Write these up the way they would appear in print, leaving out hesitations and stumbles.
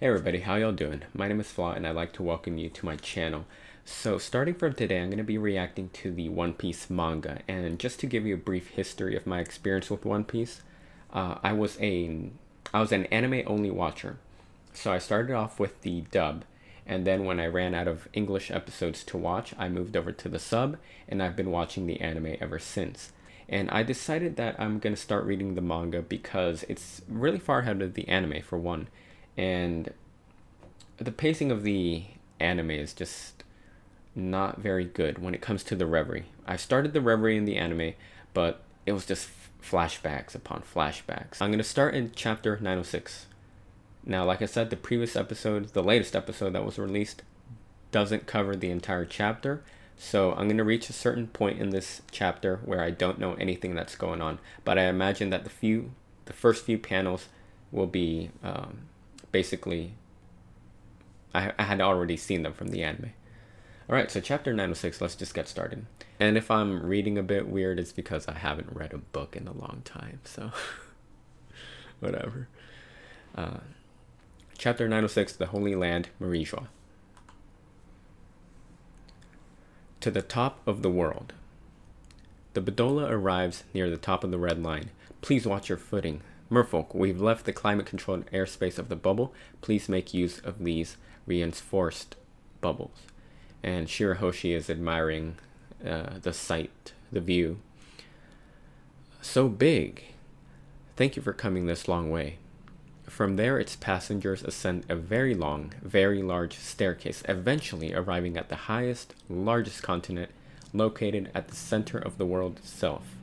Hey everybody, how y'all doing? My name is Flaw and I'd like to welcome you to my channel. So starting from today, I'm going to be reacting to the One Piece manga, and just to give you a brief history of my experience with One Piece, I was an anime only watcher. So I started off with the dub, and then when I ran out of English episodes to watch, I moved over to the sub, and I've been watching the anime ever since. And I decided that I'm going to start reading the manga because it's really far ahead of the anime for one. And the pacing of the anime is just not very good when it comes to the Reverie. I started the Reverie in the anime, but it was just flashbacks upon flashbacks. I'm going to start in chapter 906. Now, like I said, the previous episode, the latest episode that was released, doesn't cover the entire chapter. So I'm going to reach a certain point in this chapter where I don't know anything that's going on. But I imagine that the first few panels will be basically, I had already seen them from the anime. Alright, so chapter 906, let's just get started. And if I'm reading a bit weird, it's because I haven't read a book in a long time, so whatever. Chapter 906, The Holy Land, Merijoa. To the top of the world. The Badola arrives near the top of the red line. Please watch your footing. Merfolk, we've left the climate-controlled airspace of the bubble. Please make use of these reinforced bubbles. And Shirahoshi is admiring the sight, the view. So big. Thank you for coming this long way. From there, its passengers ascend a very long, very large staircase, eventually arriving at the highest, largest continent, located at the center of the world itself.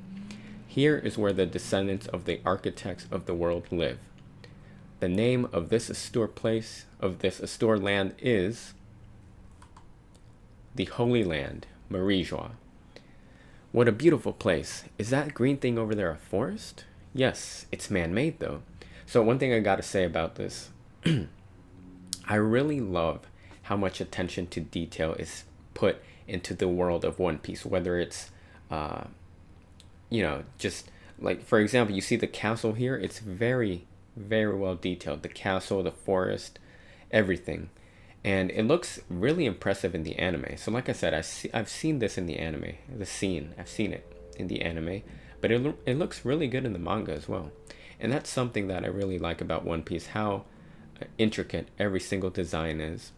Here is where the descendants of the architects of the world live. The name of this Astur land is the Holy Land, Merijoa. What a beautiful place. Is that green thing over there a forest? Yes, it's man-made though. So one thing I gotta say about this, I really love how much attention to detail is put into the world of One Piece, whether it's just like, for example, you see the castle here, it's very, very well detailed. The castle, the forest, everything. And it looks really impressive in the anime. So like I said, I've seen this in the anime, I've seen it in the anime, but it looks really good in the manga as well. And that's something that I really like about One Piece, how intricate every single design is.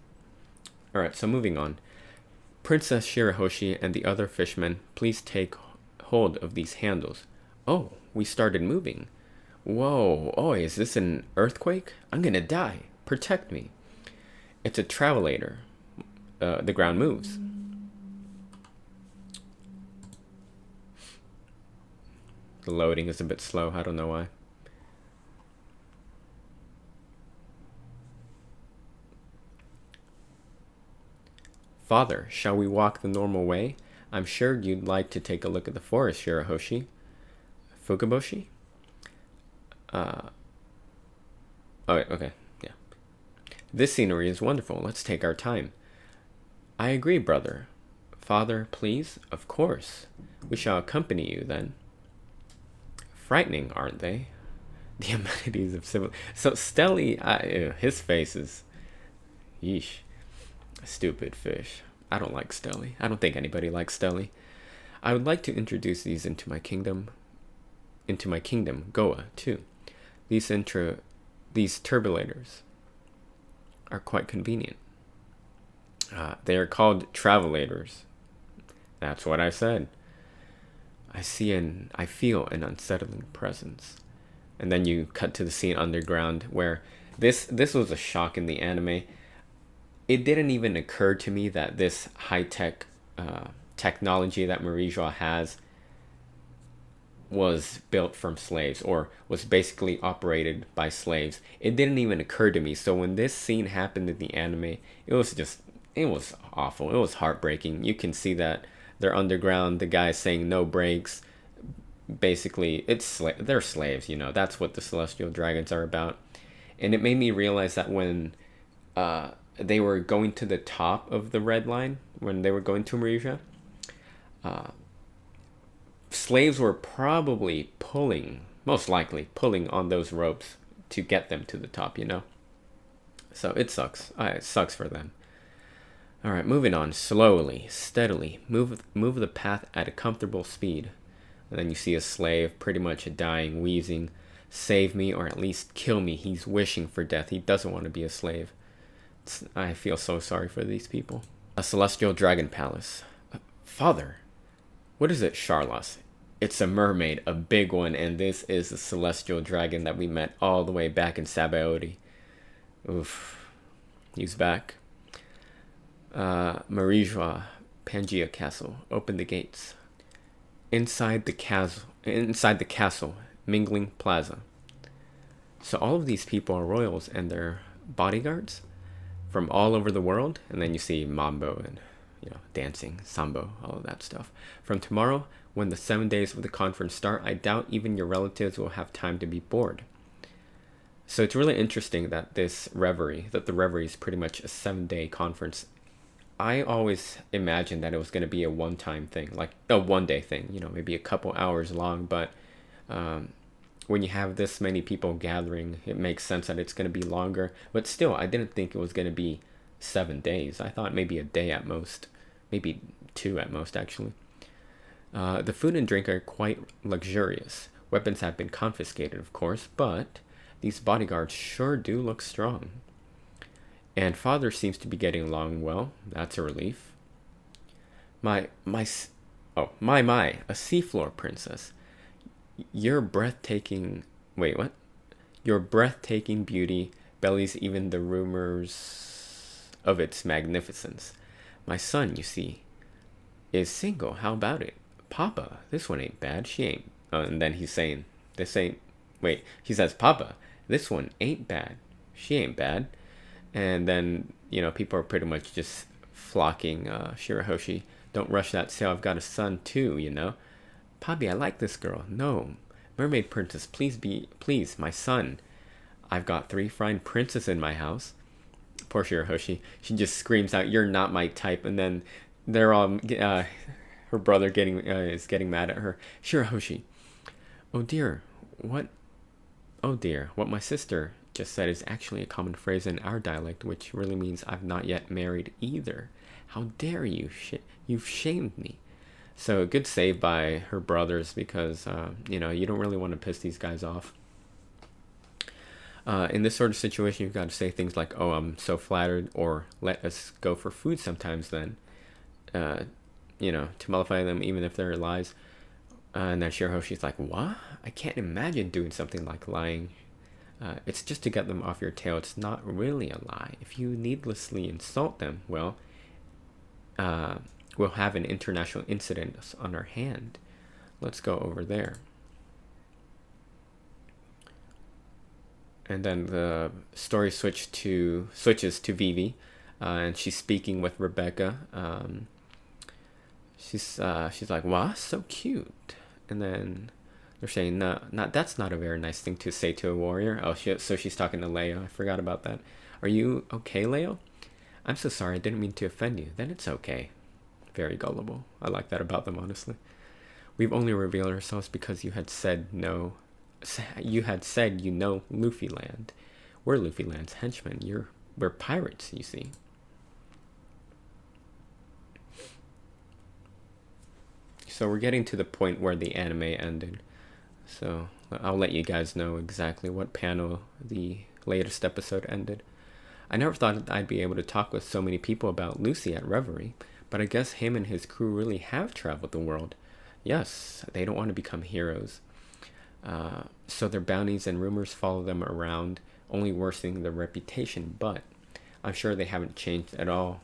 Alright, so moving on. Princess Shirahoshi and the other fishmen, please take hold of these handles. Oh, we started moving. Whoa, oh, is this an earthquake? I'm gonna die. Protect me. It's a travelator. The ground moves. The loading is a bit slow, I don't know why. Father, shall we walk the normal way? I'm sure you'd like to take a look at the forest, Shirahoshi. Fukaboshi? Oh, okay, yeah. This scenery is wonderful. Let's take our time. I agree, brother. Father, please? Of course. We shall accompany you, then. Frightening, aren't they? The amenities of civil... So, Stelly, his face is... Yeesh. Stupid fish. I don't like Stelly. I don't think anybody likes Stelly. I would like to introduce these into my kingdom, Goa, too. These turbulators are quite convenient. They are called travelators. That's what I said. I feel an unsettling presence. And then you cut to the scene underground where this was a shock in the anime. It didn't even occur to me that this high-tech technology that Merijoa has was built from slaves, or was basically operated by slaves. It didn't even occur to me. So when this scene happened in the anime, it was awful. It was heartbreaking. You can see that they're underground. The guy's saying no breaks. Basically, they're slaves, you know. That's what the Celestial Dragons are about. And it made me realize that when they were going to the top of the red line, when they were going to Merijoa, slaves were probably most likely pulling on those ropes to get them to the top, you know. So it sucks. It sucks for them. All right, moving on. Slowly, steadily, move the path at a comfortable speed. And then you see a slave pretty much dying, wheezing. Save me or at least kill me. He's wishing for death. He doesn't want to be a slave. I feel so sorry for these people. A celestial dragon palace. Father, what is it, Charlos? It's a mermaid, a big one, and this is the celestial dragon that we met all the way back in Sabaody. Oof. He's back. Marijua, Pangaea Castle. Open the gates. Inside the castle, mingling plaza. So all of these people are royals and they're bodyguards from all over the world. And then you see mambo and dancing, sambo, all of that stuff. From tomorrow, when the 7 days of the conference start, I doubt even your relatives will have time to be bored. So it's really interesting that the Reverie is pretty much a 7-day conference. I always imagined that it was going to be a one-time thing, like a one-day thing, maybe a couple hours long. But when you have this many people gathering, it makes sense that it's going to be longer. But still, I didn't think it was going to be 7 days. I thought maybe a day at most, maybe 2 at most, actually. The food and drink are quite luxurious. Weapons have been confiscated, of course, but these bodyguards sure do look strong. And father seems to be getting along well. That's a relief. A seafloor princess. Your breathtaking beauty bellies even the rumors of its magnificence. My son, you see, is single. How about it? Papa, this one ain't bad. She ain't. And then he says, Papa, this one ain't bad. She ain't bad. And then, people are pretty much just flocking Shirahoshi. Don't rush that sale. I've got a son too, Papi, I like this girl. No, mermaid princess, please, my son. I've got 3 fine princes in my house. Poor Shirahoshi. She just screams out, "You're not my type." And then they're all, her brother is getting mad at her. Shirahoshi, oh dear, what my sister just said is actually a common phrase in our dialect, which really means I've not yet married either. How dare you? You've shamed me. So a good save by her brothers because, you don't really want to piss these guys off. In this sort of situation, you've got to say things like, "Oh, I'm so flattered," or "Let us go for food sometimes then," to mollify them even if they're lies. And then Shirahoshi's like, "What? I can't imagine doing something like lying. It's just to get them off your tail. It's not really a lie. If you needlessly insult them, well, we'll have an international incident on our hand. Let's go over there." And then the story switches to Vivi, and she's speaking with Rebecca. She's like, "Wow, so cute." And then they're saying, "No, that's not a very nice thing to say to a warrior." So she's talking to Leo. I forgot about that. "Are you okay, Leo?" "I'm so sorry. I didn't mean to offend you." "Then it's okay." Very gullible. I like that about them, honestly. "We've only revealed ourselves because you had said no. You had said Luffy Land. We're Luffy Land's henchmen. We're pirates, you see." So we're getting to the point where the anime ended. So I'll let you guys know exactly what panel the latest episode ended. I never thought I'd be able to talk with so many people about LUCCI at Reverie, but I guess him and his crew really have traveled the world. Yes, they don't want to become heroes. So their bounties and rumors follow them around, only worsening their reputation, but I'm sure they haven't changed at all.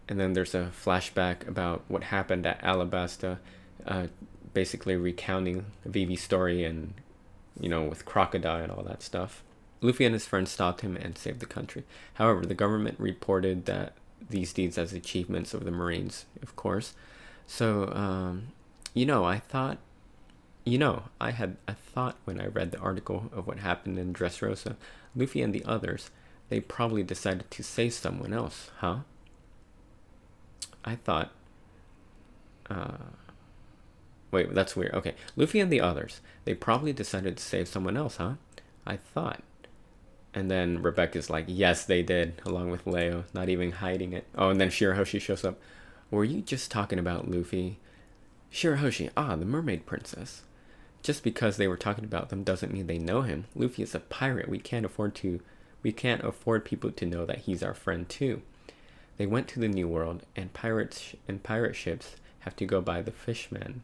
And then there's a flashback about what happened at Alabasta, basically recounting Vivi's story and, with Crocodile and all that stuff. Luffy and his friends stopped him and saved the country. However, the government reported that these deeds as achievements of the Marines, of course. So, I thought when I read the article of what happened in Dressrosa, Luffy and the others, they probably decided to save someone else, huh? I thought, wait, that's weird. Okay, Luffy and the others, they probably decided to save someone else, huh? I thought. And then Rebecca's like, yes, they did, along with Leo, not even hiding it. Oh, and then Shirahoshi shows up. Were you just talking about Luffy? Shirahoshi, the mermaid princess. Just because they were talking about them doesn't mean they know him. Luffy is a pirate. We can't afford people to know that he's our friend too. They went to the New World, and pirate ships have to go by the Fishman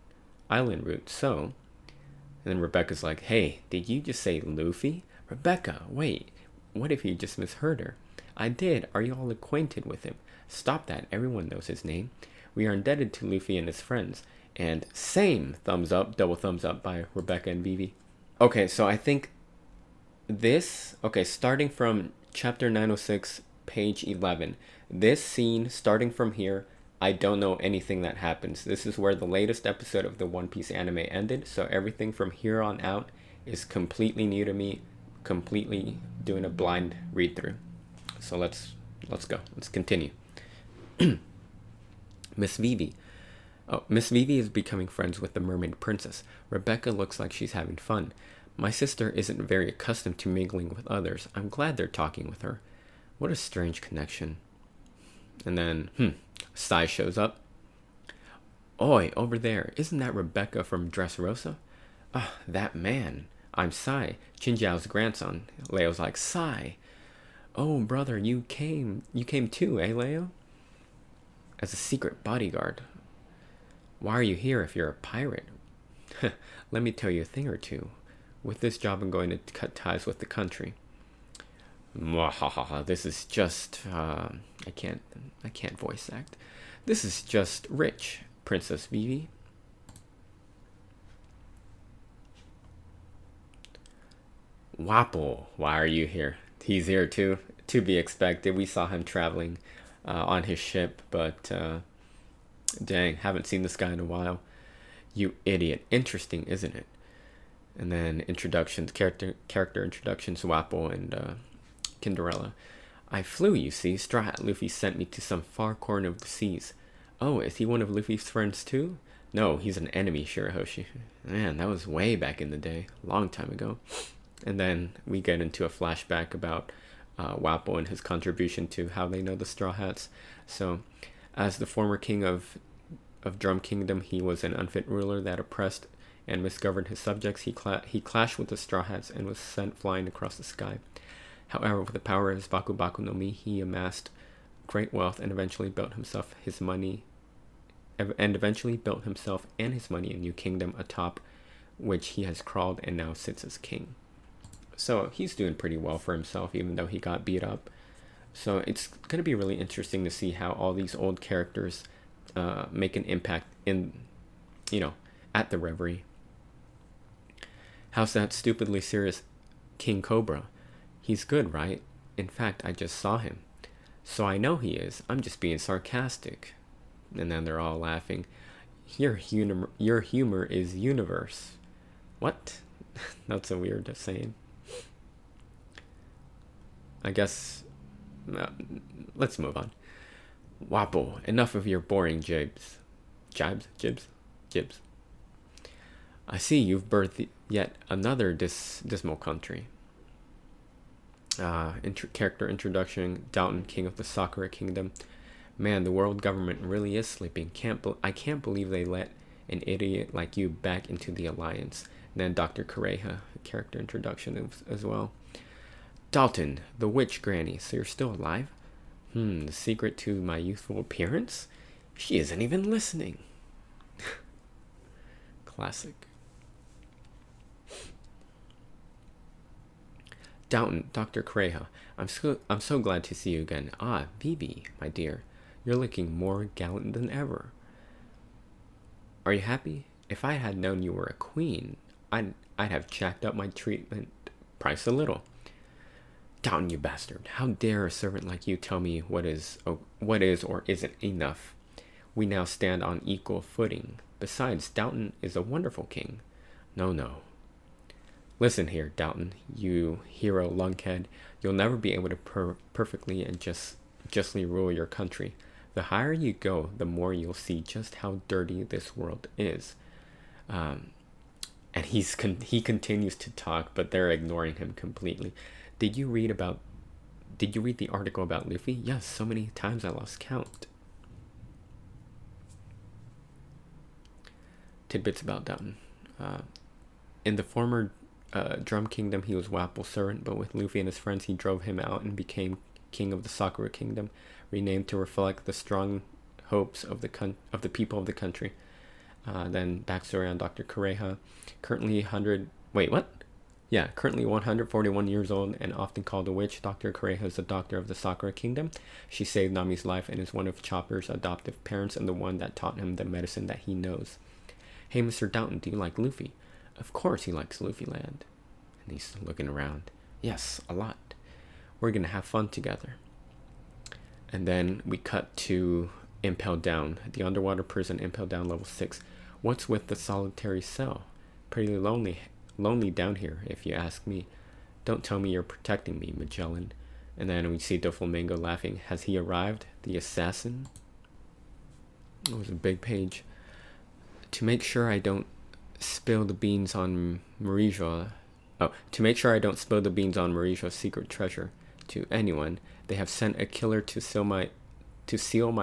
Island route. So, and then Rebecca's like, hey, did you just say Luffy? Rebecca, wait. What if you just misheard her? I did. Are you all acquainted with him? Stop that. Everyone knows his name. We are indebted to Luffy and his friends. And same, thumbs up, double thumbs up by Rebecca and Vivi. Okay, so I think starting from chapter 906, page 11, this scene, starting from here, I don't know anything that happens. This is where the latest episode of the One Piece anime ended, so everything from here on out is completely new to me, completely doing a blind read through. So let's go. Let's continue. Miss Vivi. Oh, Miss Vivi is becoming friends with the mermaid princess. Rebecca looks like she's having fun. My sister isn't very accustomed to mingling with others. I'm glad they're talking with her. What a strange connection. And then, Sai shows up. Oi, over there. Isn't that Rebecca from Dressrosa? That man. I'm Sai, Chinjiao's grandson. Leo's like, Sai. Oh, brother, you came too, eh, Leo? As a secret bodyguard. Why are you here if you're a pirate? Let me tell you a thing or two. With this job, I'm going to cut ties with the country. Mwahaha, this is just, I can't voice act. This is just rich, Princess Vivi. Wapple, why are you here? He's here too, to be expected. We saw him traveling on his ship, but dang, haven't seen this guy in a while. You idiot. Interesting, isn't it? And then introductions, character introductions, Wapple and Cinderella. I flew, you see. Straw Hat Luffy sent me to some far corner of the seas. Oh, is he one of Luffy's friends too? No, he's an enemy, Shirahoshi. Man, that was way back in the day. Long time ago. And then we get into a flashback about Wapple and his contribution to how they know the Straw Hats. So, as the former king of Drum Kingdom, he was an unfit ruler that oppressed and misgoverned his subjects. He clashed with the Straw Hats and was sent flying across the sky. However, with the power of his Baku Baku no Mi, he amassed great wealth and eventually built himself and his money a new kingdom atop which he has crawled and now sits as king. So he's doing pretty well for himself, even though he got beat up. So it's going to be really interesting to see how all these old characters make an impact in, at the Reverie. How's that stupidly serious King Cobra? He's good, right? In fact, I just saw him. So I know he is. I'm just being sarcastic. And then they're all laughing. Your humor is universe. What? That's a weird saying. I guess, let's move on. Wapple, enough of your boring jibs. Jibs. I see you've birthed yet another dismal country. Character introduction, Dalton, king of the Sakura Kingdom. Man, the world government really is sleeping. I can't believe they let an idiot like you back into the alliance. And then Dr. Kureha, character introduction as well. Dalton, the witch granny, so you're still alive? The secret to my youthful appearance? She isn't even listening. Classic. Dalton, Dr. Kureha, I'm so glad to see you again. Vivi, my dear, you're looking more gallant than ever. Are you happy? If I had known you were a queen, I'd have jacked up my treatment price a little. Dalton, you bastard. How dare a servant like you tell me what is or isn't enough? We now stand on equal footing. Besides, Dalton is a wonderful king. No. Listen here, Dalton, you hero lunkhead. You'll never be able to perfectly and justly rule your country. The higher you go, the more you'll see just how dirty this world is. And he continues to talk, but they're ignoring him completely. Did you read about Did you read the article about Luffy? Yes, so many times I lost count. Tidbits about Down. In the former Drum Kingdom, he was Wapple's servant, but with Luffy and his friends, he drove him out and became king of the Sakura Kingdom, renamed to reflect the strong hopes of the people of the country. Then backstory on Dr. Kureha, currently 141 years old and often called a witch. Dr. Kureha is the doctor of the Sakura Kingdom. She saved Nami's life and is one of Chopper's adoptive parents and the one that taught him the medicine that he knows. Hey, Mr. Downton, do you like Luffy? Of course he likes Luffy Land. And he's looking around. Yes, a lot. We're gonna have fun together. And then we cut to Impel Down, the underwater prison, Impel Down level 6. What's with the solitary cell? Pretty lonely down here, if you ask me. Don't tell me you're protecting me, Magellan. And then we see Doflamingo laughing. Has he arrived? The assassin? It was a big page. To make sure I don't spill the beans on Marijo's secret treasure to anyone, they have sent a killer to seal my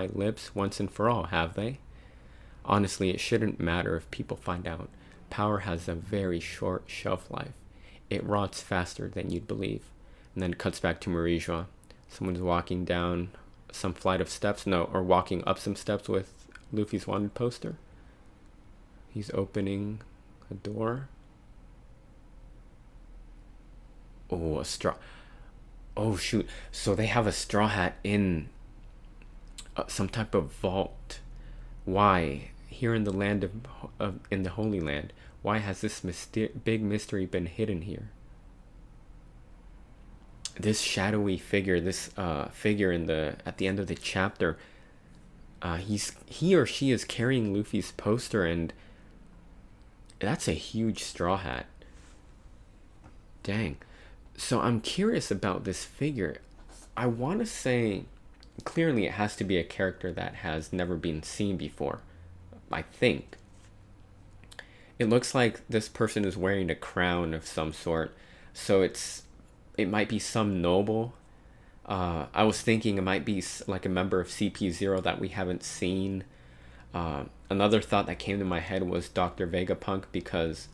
lips once and for all, have they? Honestly, it shouldn't matter if people find out. Power has a very short shelf life. It rots faster than you'd believe. And then it cuts back to Marijo. Someone's walking down some flight of steps, or walking up some steps with Luffy's wanted poster. He's opening a door. Oh, a straw. Oh, shoot. So they have a straw hat in some type of vault. Why? Here in the land in the Holy Land, why has this big mystery been hidden here? This shadowy figure, figure at the end of the chapter, he or she is carrying Luffy's poster, and that's a huge straw hat. Dang. So I'm curious about this figure. I want to say, clearly it has to be a character that has never been seen before. I think. It looks like this person is wearing a crown of some sort. So it might be some noble. I was thinking it might be like a member of CP0 that we haven't seen. Another thought that came to my head was Dr. Vegapunk, because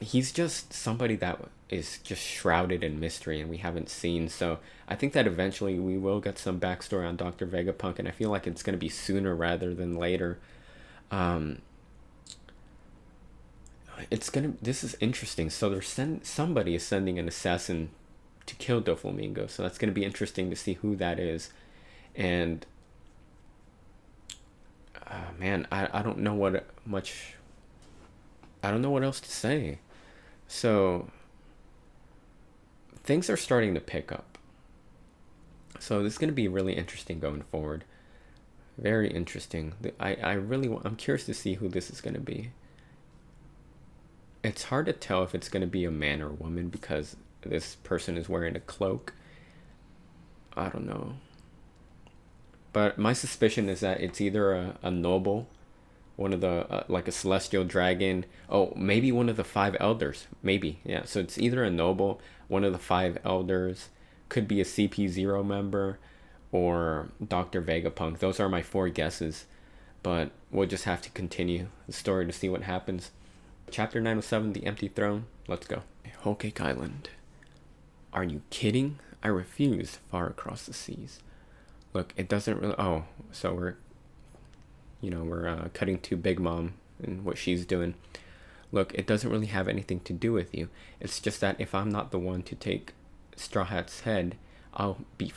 he's just somebody that is just shrouded in mystery and we haven't seen. So I think that eventually we will get some backstory on Dr. Vegapunk, and I feel like it's going to be sooner rather than later. This is interesting. So somebody is sending an assassin to kill Doflamingo, so that's going to be interesting to see who that is. And man, I don't know what else to say. So things are starting to pick up. So this is going to be really interesting going forward. Very interesting. I'm curious to see who this is going to be. It's hard to tell if it's going to be a man or woman because this person is wearing a cloak. I don't know. But my suspicion is that it's either a noble, one of the, like a celestial dragon. Oh, maybe one of the 5 elders. Maybe, yeah. So it's either a noble, one of the 5 elders, could be a CP0 member, or Dr. Vegapunk. Those are my 4 guesses. But we'll just have to continue the story to see what happens. Chapter 907, The Empty Throne. Let's go. Whole Cake Island. Are you kidding? I refuse. Far across the seas. Look, it doesn't really... Oh, so we're cutting to Big Mom and what she's doing. Look, it doesn't really have anything to do with you. It's just that if I'm not the one to take Straw Hat's head, I'll be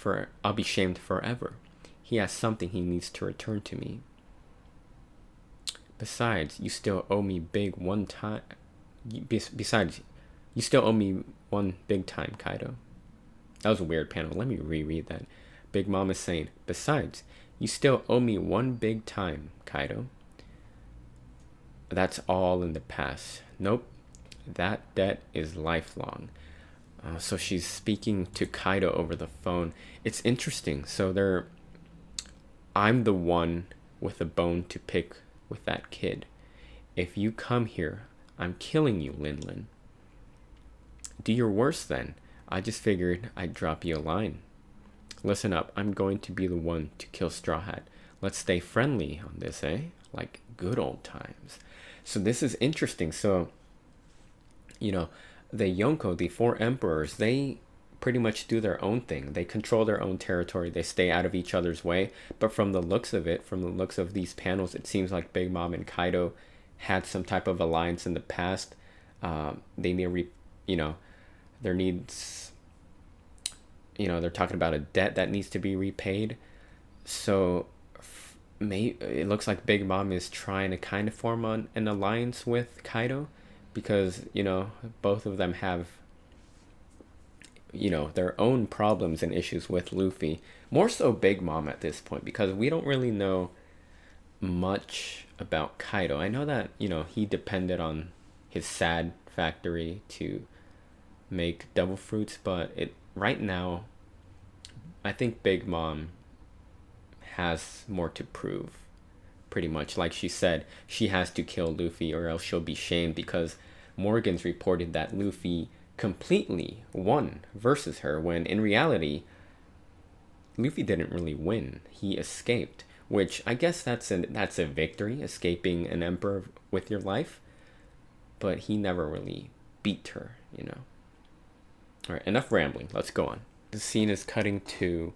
shamed forever. He has something he needs to return to me. Besides, you still owe me one big time, Kaido. That was a weird panel. Let me reread that. Big Mom is saying, besides, you still owe me one big time, Kaido. That's all in the past. Nope. That debt is lifelong. So she's speaking to Kaido over the phone. It's interesting. So I'm the one with a bone to pick with that kid. If you come here, I'm killing you, Lin Lin. Do your worst then. I just figured I'd drop you a line. Listen up, I'm going to be the one to kill Straw Hat. Let's stay friendly on this, eh? Like good old times. So this is interesting. So, the Yonko, the four emperors, they pretty much do their own thing. They control their own territory. They stay out of each other's way. But from the looks of it, from the looks of these panels, it seems like Big Mom and Kaido had some type of alliance in the past. They need, there needs, they're talking about a debt that needs to be repaid. So it looks like Big Mom is trying to kind of form an alliance with Kaido, because both of them have their own problems and issues with Luffy. More so Big Mom at this point, because we don't really know much about Kaido. I know that he depended on his sad factory to make devil fruits, but right now I think Big Mom has more to prove. Pretty much, like she said, she has to kill Luffy or else she'll be shamed, because Morgan's reported that Luffy completely won versus her, when in reality Luffy didn't really win. He escaped, which I guess that's a victory, escaping an emperor with your life, but he never really beat her. All right, enough rambling, let's go on. The scene is cutting to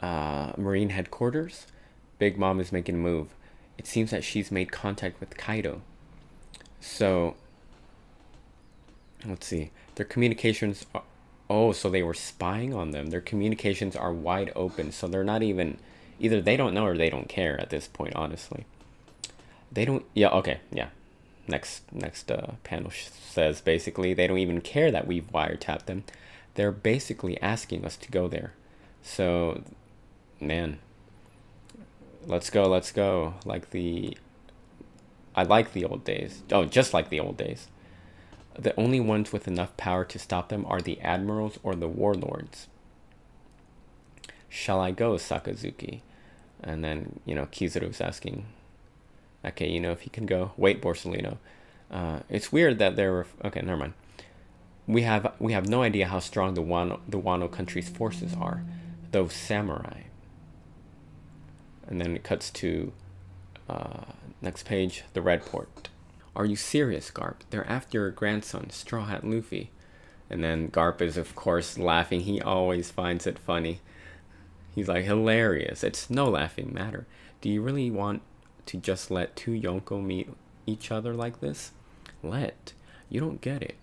Marine headquarters. Big Mom is making a move. It seems that she's made contact with Kaido. So let's see. Their communications are, so they were spying on them. Their communications are wide open. So they're not even, either they don't know or they don't care at this point, honestly. They don't, yeah, okay, yeah. Next panel says basically they don't even care that we've wiretapped them. They're basically asking us to go there. So, man, let's go. I like the old days. Oh, just like the old days. The only ones with enough power to stop them are the admirals or the warlords. Shall I go, Sakazuki? And then, Kizaru's asking, okay, if he can go. Wait, Borsalino. It's weird that there were... Okay, never mind. We have no idea how strong the Wano country's forces are. Those samurai. And then it cuts to... next page, the Red Port. Are you serious, Garp? They're after your grandson, Straw Hat Luffy. And then Garp is, of course, laughing. He always finds it funny. He's like, hilarious. It's no laughing matter. Do you really want to just let two Yonko meet each other like this? You don't get it.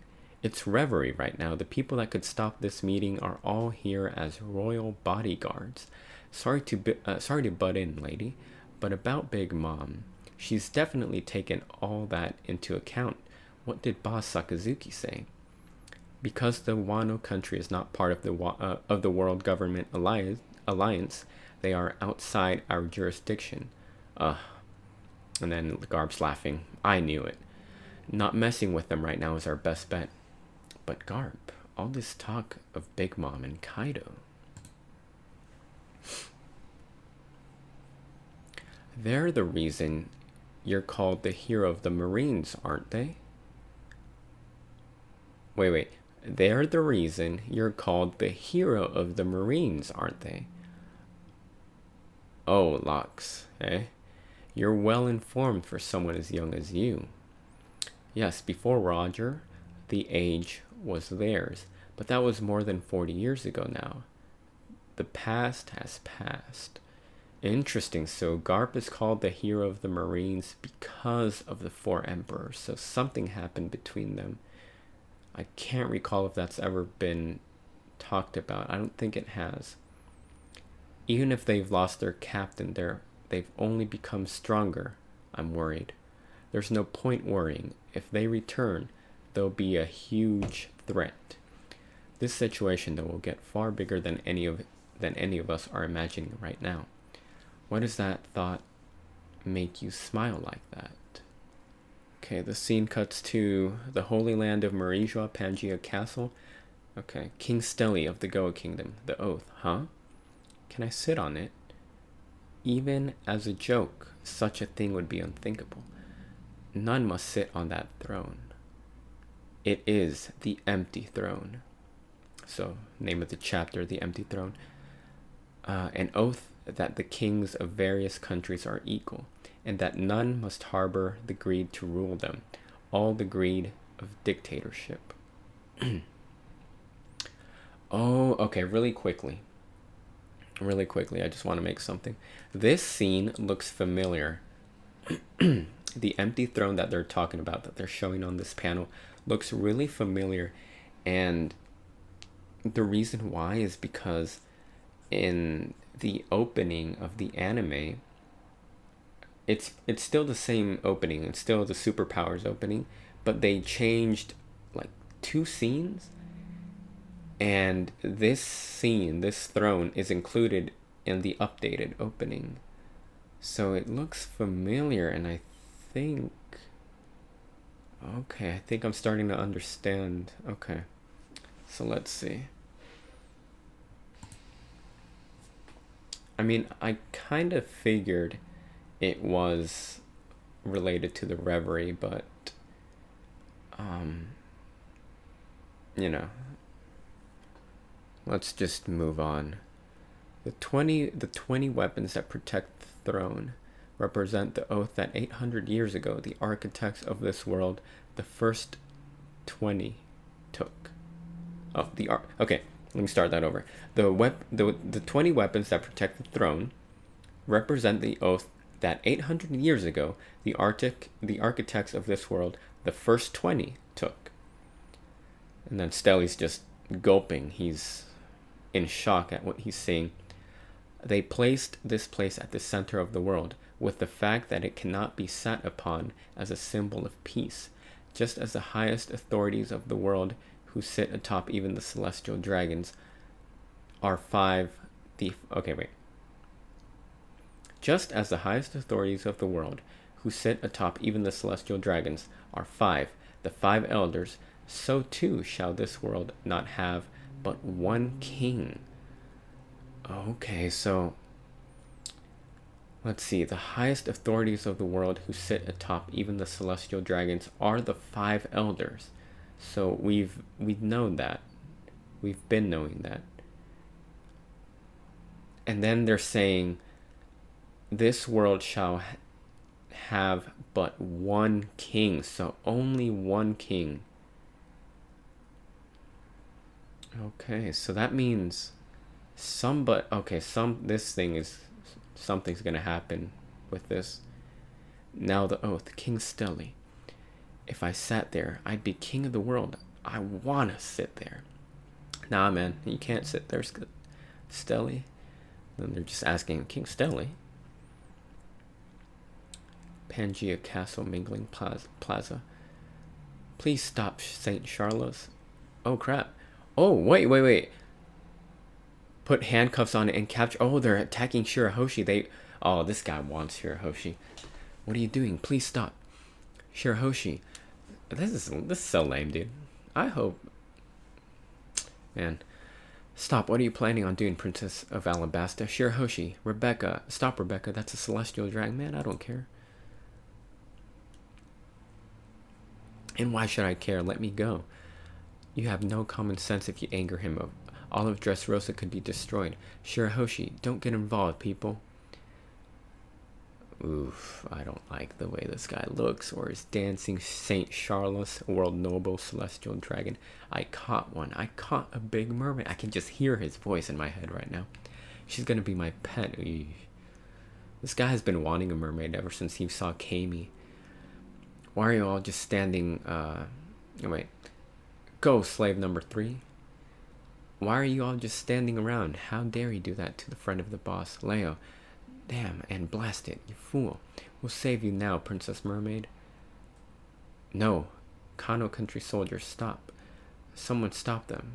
It's Reverie right now. The people that could stop this meeting are all here as royal bodyguards. Sorry to butt in, lady, but about Big Mom, she's definitely taken all that into account. What did Boss Sakazuki say? Because the Wano country is not part of the World Government Alliance, they are outside our jurisdiction. And then Garp's laughing. I knew it. Not messing with them right now is our best bet. But Garp, all this talk of Big Mom and Kaido. They're the reason you're called the hero of the Marines, aren't they? Wait. They're the reason you're called the hero of the Marines, aren't they? Oh, Lux, eh? You're well informed for someone as young as you. Yes, before Roger, the age was theirs, but that was more than 40 years ago now. The past has passed. Interesting, so Garp is called the hero of the Marines because of the four emperors, so something happened between them. I can't recall if that's ever been talked about. I don't think it has. Even if they've lost their captain, they've only become stronger. I'm worried. There's no point worrying. If they return, they'll be a huge threat. This situation, though, will get far bigger than any of us are imagining right now. Why does that thought make you smile like that? Okay, the scene cuts to the Holy Land of Marija, Pangaea Castle. Okay, King Stelly of the Goa Kingdom. The Oath, huh? Can I sit on it? Even as a joke, such a thing would be unthinkable. None must sit on that throne. It is the empty throne. So, name of the chapter, the empty throne. An oath that the kings of various countries are equal, and that none must harbor the greed to rule them, all the greed of dictatorship. Oh, okay, really quickly, I just want to make something. This scene looks familiar. The empty throne that they're talking about, that they're showing on this panel, looks really familiar. And the reason why is because in the opening of the anime, it's still the same opening. It's still the superpowers opening, but they changed like 2 scenes. And this scene, this throne, is included in the updated opening. So it looks familiar, and I think... Okay, I think I'm starting to understand. Okay, so let's see. I mean, I kind of figured it was related to the Reverie, but... you know... Let's just move on. The 20 weapons that protect the throne represent the oath that 800 years ago the architects of this world, the first 20, took. Okay, let me start that over. The 20 weapons that protect the throne represent the oath that 800 years ago the architects of this world, the first 20, took. And then Stelly's just gulping. He's in shock at what he's seeing. They placed this place at the center of the world, with the fact that it cannot be sat upon as a symbol of peace, just as the highest authorities of the world, who sit atop even the celestial dragons, are Just as the highest authorities of the world, who sit atop even the celestial dragons, are 5, the 5 elders, so too shall this world not have but one king. Okay, so let's see. The highest authorities of the world who sit atop even the celestial dragons are the 5 elders. So we've known that. We've been knowing that. And then they're saying this world shall have but one king. So only one king. Okay, so that means something's gonna happen with this. Now the oath, King Stelly. If I sat there, I'd be king of the world. I wanna sit there. Nah, man, you can't sit there, Stelly. Then they're just asking, King Stelly? Pangea Castle Mingling Plaza. Please stop, St. Charles. Oh, crap. Oh, wait. Put handcuffs on it and capture... Oh, they're attacking Shirahoshi. Oh, this guy wants Shirahoshi. What are you doing? Please stop. Shirahoshi. This is so lame, dude. I hope... Man. Stop. What are you planning on doing, Princess of Alabasta? Shirahoshi. Rebecca. Stop, Rebecca. That's a celestial dragon. Man, I don't care. And why should I care? Let me go. You have no common sense if you anger him. Olive Dressrosa could be destroyed. Shirahoshi, don't get involved, people. Oof, I don't like the way this guy looks, or his dancing Saint Charles, world noble celestial dragon. I caught one. I caught a big mermaid. I can just hear his voice in my head right now. She's gonna be my pet. Eesh. This guy has been wanting a mermaid ever since he saw Kami. Why are you all just standing, wait. Go, slave number 3. Why are you all just standing around? How dare you do that to the friend of the boss, Leo? Damn, and blast it, you fool. We'll save you now, Princess Mermaid. No. Kano country soldiers, stop. Someone stop them.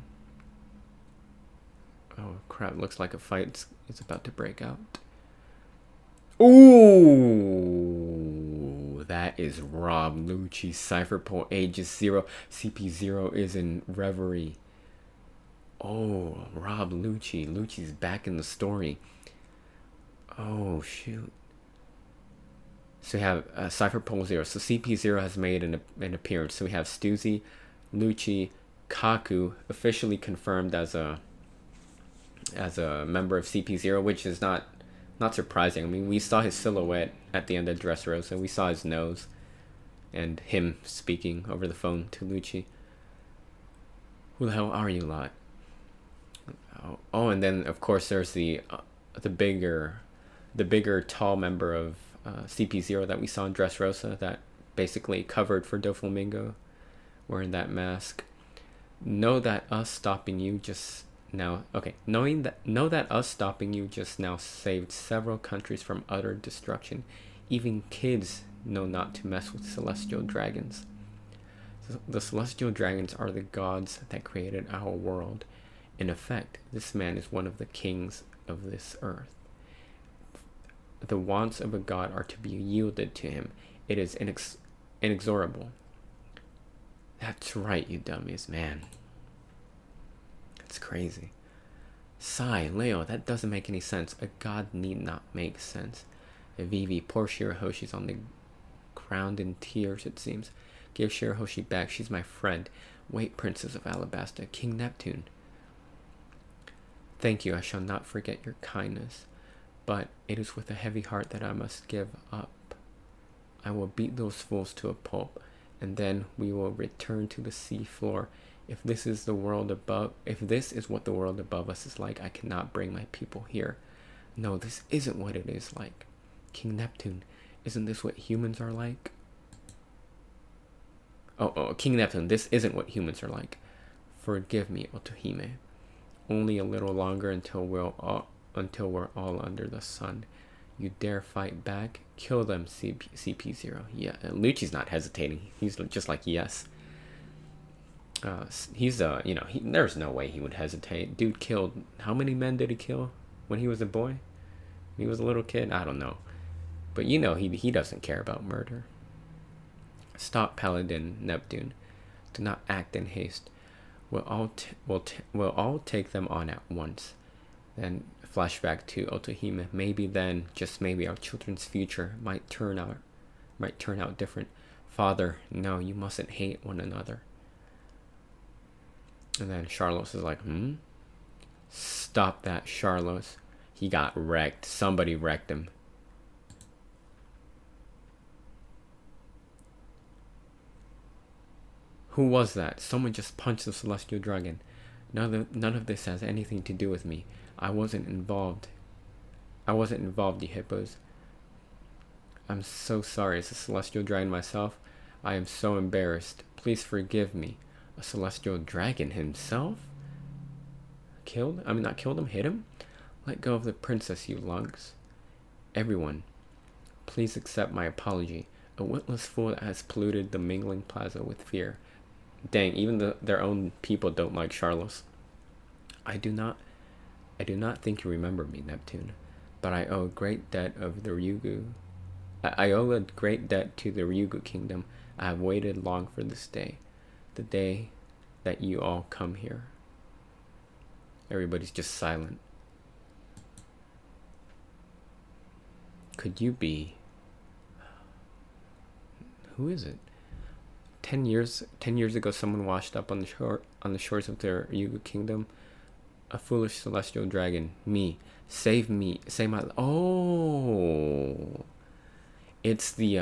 Oh, crap. Looks like a fight is about to break out. Ooh, that is Rob Lucci. Cypherpole ages 0. CP0 is in Reverie. Oh, Rob Lucci. Lucci's back in the story. Oh, shoot. So we have Cypherpole 0. So CP0 has made an appearance. So we have Stuzy, LUCCI Kaku officially confirmed as a member of CP0, which is not surprising. I mean, we saw his silhouette at the end of Dressrosa. We saw his nose and him speaking over the phone to LUCCI. Who the hell are you lot? Oh, and then of course there's the bigger tall member of CP0 that we saw in Dressrosa that basically covered for Doflamingo, wearing that mask. Know that us stopping you just now know that us stopping you just now saved several countries from utter destruction. Even kids know not to mess with celestial dragons. The celestial dragons are the gods that created our world. In effect, this man is one of the kings of this earth. The wants of a god are to be yielded to him. It is inexorable. That's right, you dummies, man. It's crazy. Sigh, Leo, that doesn't make any sense. A god need not make sense. Vivi, poor Shirahoshi's on the ground in tears, it seems. Give Shirahoshi back, she's my friend. Wait, Princess of Alabasta, King Neptune. Thank you, I shall not forget your kindness. But it is with a heavy heart that I must give up. I will beat those fools to a pulp, and then we will return to the sea floor. If this is what the world above us is like, I cannot bring my people here. No, this isn't what it is like. King Neptune, isn't this what humans are like? Oh, King Neptune, this isn't what humans are like. Forgive me, Otohime. Only a little longer until we're all under the sun. You dare fight back? Kill them, CP0. Yeah, Lucci's not hesitating. He's just like, yes. There's no way he would hesitate. Dude killed, how many men did he kill when he was a boy? He was a little kid? I don't know. But he doesn't care about murder. Stop, Paladin Neptune. Do not act in haste. We'll all take them on at once. Then flashback to Otohime. Maybe then, just maybe, our children's future might turn out different. Father, no, you mustn't hate one another. And then Charlos is like, Stop that, Charlos. He got wrecked. Somebody wrecked him. Who was that? Someone just punched the celestial dragon. None of this has anything to do with me. I wasn't involved, you hippos. I'm so sorry. As a celestial dragon myself, I am so embarrassed. Please forgive me. A celestial dragon himself? Not killed him, hit him? Let go of the princess, you lugs. Everyone, please accept my apology. A witless fool that has polluted the mingling plaza with fear. Dang, even their own people don't like Charlos. I do not think you remember me, Neptune, but I owe a great debt of the Ryugu. I owe a great debt to the Ryugu kingdom. I have waited long for this day, the day that you all come here. Everybody's just silent. Could you be? Who is it? 10 years ago, someone washed up on the shores of their Ryugu kingdom. A foolish celestial dragon. Me. Save me. Save my... Oh. It's the...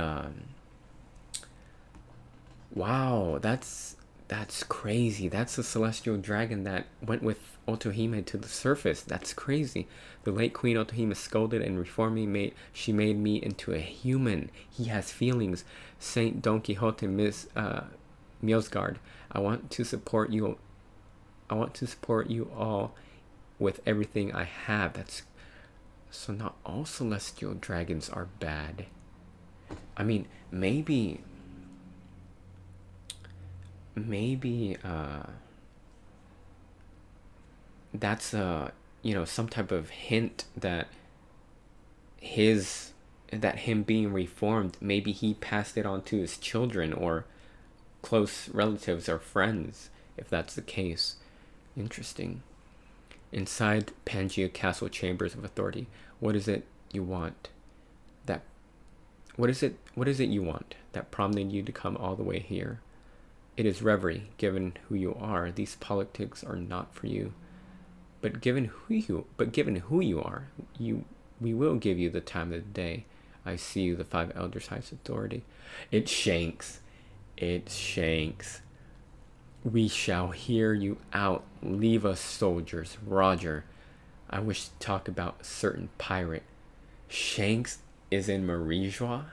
Wow. That's crazy. That's the celestial dragon that went with Otohime to the surface. That's crazy. The late Queen Otohime scolded and reformed me. She made me into a human. He has feelings. Saint Don Quixote Miosgard. I want to support you all with everything I have. That's so not all celestial dragons are bad. I mean, maybe that's some type of hint that him being reformed, maybe he passed it on to his children or close relatives or friends, if that's the case. Interesting. Inside Pangea Castle Chambers of Authority, what is it you want? What is it you want that prompted you to come all the way here? It is Reverie, given who you are. These politics are not for you. But given who you are, we will give you the time of the day. I see you, the five elders' highest authority. It's Shanks. It's Shanks. We shall hear you out. Leave us, soldiers. Roger. I wish to talk about a certain pirate. Shanks is in Marijois?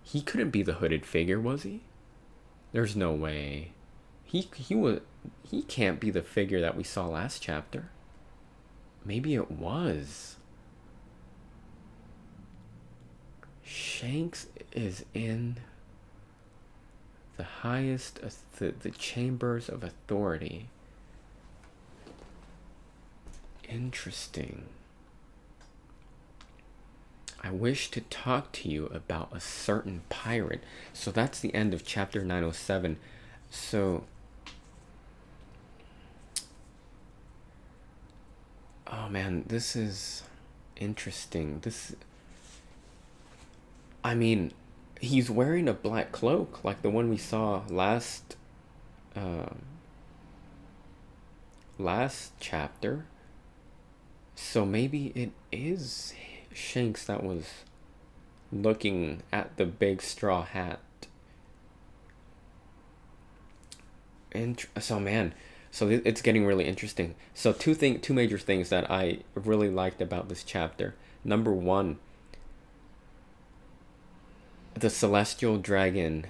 He couldn't be the hooded figure, was he? There's no way. He can't be the figure that we saw last chapter. Maybe it was. Shanks is in the highest, the chambers of authority. Interesting. I wish to talk to you about a certain pirate. So that's the end of chapter 907. So, oh man, this is interesting. I mean, he's wearing a black cloak like the one we saw last chapter. So maybe it is Shanks that was looking at the big straw hat. So man, so it's getting really interesting. So two major things that I really liked about this chapter. Number one, the celestial dragon,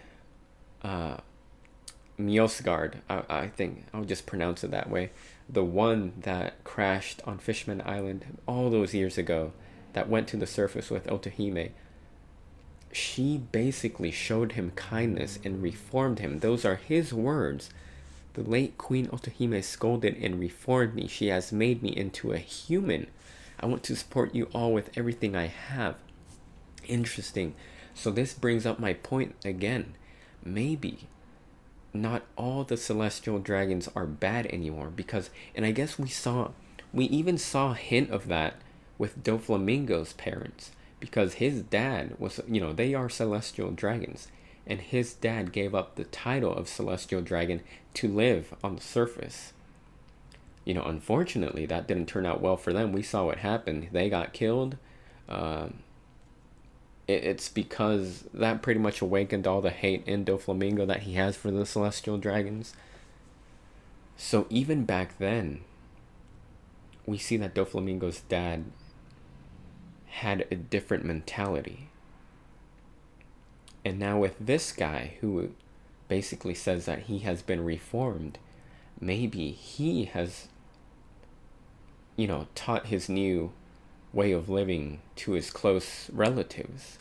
Mjosgard, I think I'll just pronounce it that way. The one that crashed on Fishman Island all those years ago, that went to the surface with Otohime. She basically showed him kindness and reformed him. Those are his words. The late Queen Otohime scolded and reformed me. She has made me into a human. I want to support you all with everything I have. Interesting. So this brings up my point again. Maybe not all the celestial dragons are bad anymore, because, and I guess we even saw a hint of that with Doflamingo's parents, because his dad was, they are celestial dragons, and his dad gave up the title of celestial dragon to live on the surface. Unfortunately, that didn't turn out well for them. We saw what happened. They got killed. It's because that pretty much awakened all the hate in Doflamingo that he has for the celestial dragons. So even back then, we see that Doflamingo's dad had a different mentality. And now with this guy who basically says that he has been reformed, maybe he has, taught his new way of living to his close relatives.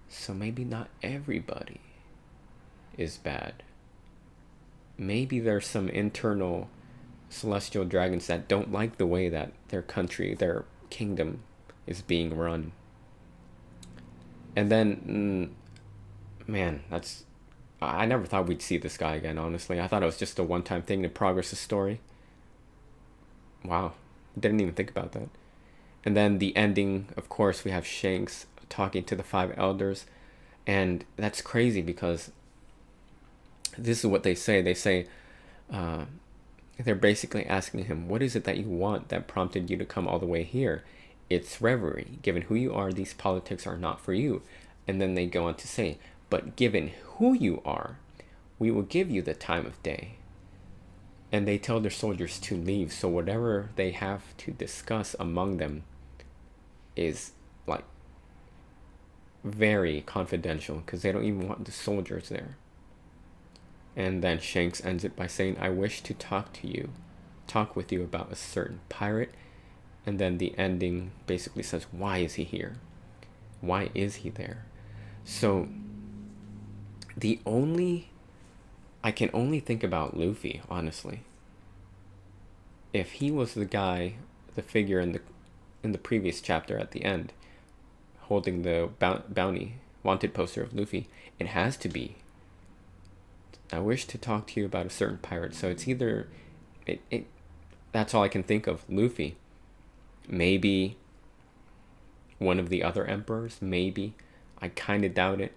So maybe not everybody is bad. Maybe there's some internal celestial dragons that don't like the way that their country, their kingdom is being run. And then, man, I never thought we'd see this guy again, honestly. I thought it was just a one-time thing to progress the story. Wow, didn't even think about that. And then the ending, of course, we have Shanks talking to the five elders. And that's crazy because this is what they say. They say, they're basically asking him, what is it that you want that prompted you to come all the way here? It's Reverie. Given who you are, these politics are not for you. And then they go on to say, but given who you are, we will give you the time of day. And they tell their soldiers to leave. So whatever they have to discuss among them is like very confidential, because they don't even want the soldiers there. And then Shanks ends it by saying, I wish to talk with you about a certain pirate. And then the ending basically says, why is he here? Why is he there? So I can only think about Luffy, honestly. If he was the guy, the figure in the previous chapter at the end, holding the bounty wanted poster of Luffy, it has to be, I wish to talk to you about a certain pirate. So it's either that's all I can think of. Luffy. Maybe one of the other emperors, maybe. I kind of doubt it.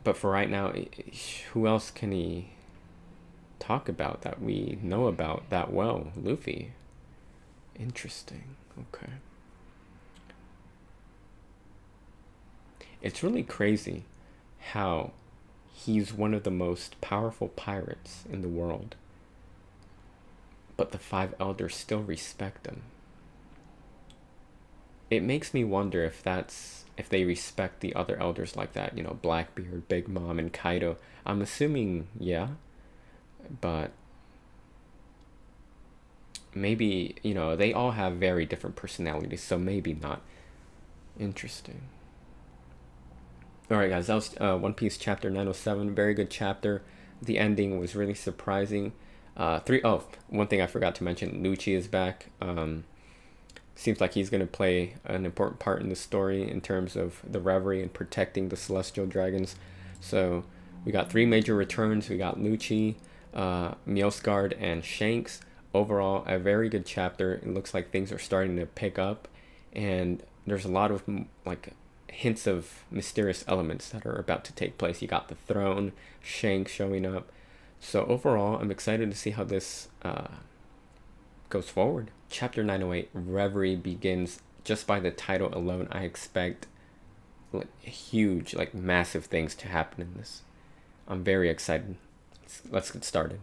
But for right now, who else can he talk about that we know about that well? Luffy. Interesting. Okay. It's really crazy how he's one of the most powerful pirates in the world, but the five elders still respect him. It makes me wonder if they respect the other elders like that, Blackbeard, Big Mom, and Kaido. I'm assuming yeah, but maybe, they all have very different personalities, so maybe not. Interesting. Alright guys, that was One Piece chapter 907. Very good chapter. The ending was really surprising. One thing I forgot to mention, LUCCI is back. Seems like he's going to play an important part in the story in terms of the Reverie and protecting the Celestial Dragons. So we got 3 major returns. We got LUCCI, Mjolnir, and SHANKS. Overall, a very good chapter. It looks like things are starting to pick up, and there's a lot of hints of mysterious elements that are about to take place. You got the throne, Shanks showing up. So overall, I'm excited to see how this goes forward. Chapter 908, Reverie, begins. Just by the title alone, I expect huge, massive things to happen in this. I'm very excited. Let's get started.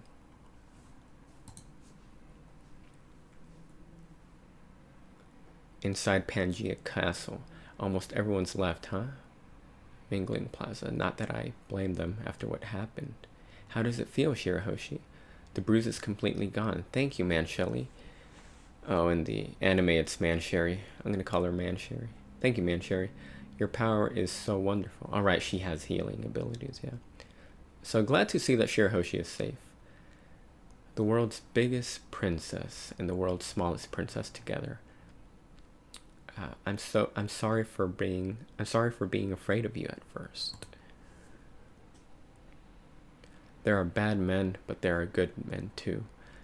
Inside Pangaea Castle. Almost everyone's left, huh? Mingling Plaza. Not that I blame them after what happened. How does it feel, Shirahoshi? The bruise is completely gone. Thank you, Mancheli. Oh, in the anime it's Mancherry. I'm going to call her Mancherry. Thank you, Mancherry. Your power is so wonderful. Alright, she has healing abilities, yeah. So glad to see that Shirahoshi is safe. The world's biggest princess and the world's smallest princess together. I'm sorry for being afraid of you at first. There are bad men, but there are good men too.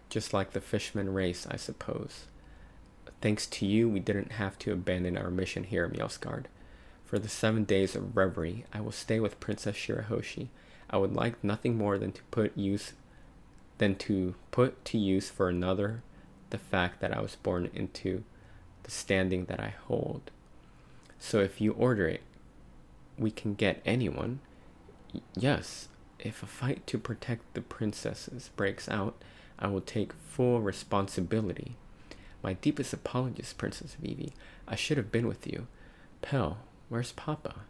Just like the fishman race, I suppose. Thanks to you, we didn't have to abandon our mission here, Mjolnir. For the 7 days of Reverie, I will stay with Princess Shirahoshi. I would like nothing more than to put to use for another the fact that I was born into the standing that I hold. So if you order it, we can get anyone. Yes, if a fight to protect the princesses breaks out, I will take full responsibility. My deepest apologies, Princess Vivi. I should have been with you. Pell, where's Papa?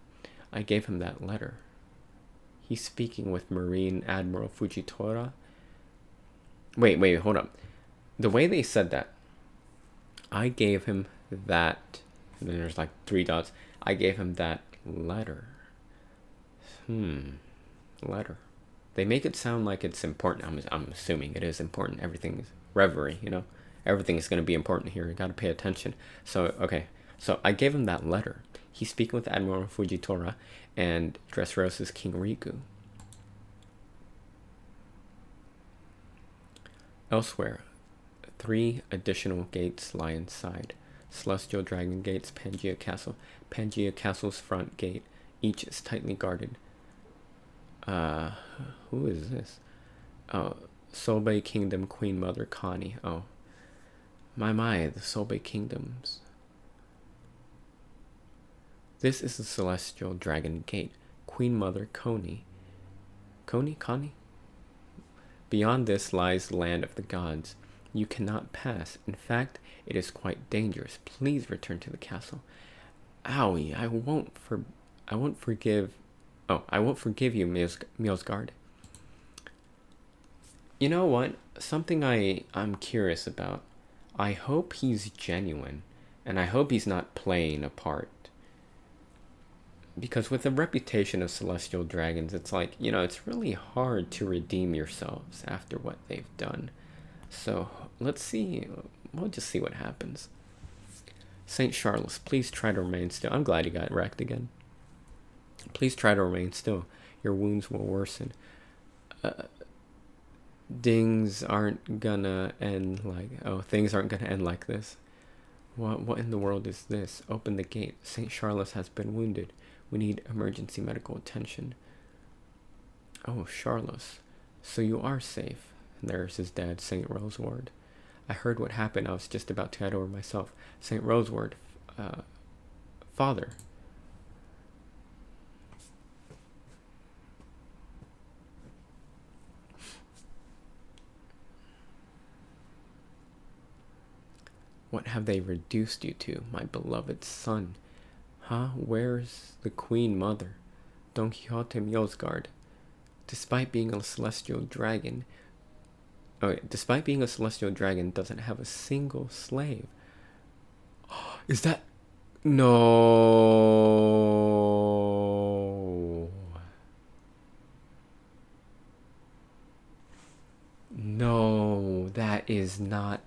I gave him that letter. He's speaking with Marine Admiral Fujitora. Wait, hold up. The way they said that, I gave him that, and then there's 3 dots. I gave him that letter. Letter. They make it sound like it's important. I'm assuming it is important. Everything is Reverie, Everything is going to be important here. You got to pay attention. So, okay. So I gave him that letter. He's speaking with Admiral Fujitora and Dressrosa's King Riku. Elsewhere, 3 additional gates lie inside. Celestial Dragon Gates, Pangaea Castle. Pangaea Castle's front gate. Each is tightly guarded. Who is this? Oh, Sobe Kingdom Queen Mother Connie. Oh. My, the Sobe Kingdoms. This is the Celestial Dragon Gate. Queen Mother Connie. Connie? Beyond this lies the land of the gods. You cannot pass. In fact, it is quite dangerous. Please return to the castle. Owie, I won't forgive you, Mjolnir. You know what? Something I'm curious about. I hope he's genuine, and I hope he's not playing a part. Because with the reputation of celestial dragons, it's it's really hard to redeem yourselves after what they've done. So let's see. We'll just see what happens. St. Charles, please try to remain still. I'm glad you got wrecked again. Please try to remain still. Your wounds will worsen. Things aren't gonna end like this. What in the world is this? Open the gate. St. Charles has been wounded. We need emergency medical attention. Oh, Charlos. So you are safe. And there's his dad, St. Roseward. I heard what happened. I was just about to head over myself. St. Roseward, father. What have they reduced you to, my beloved son? Huh? Where's the Queen Mother? Don Quixote Mjosgard. Despite being a celestial dragon, doesn't have a single slave. Is that... No. No, that is not...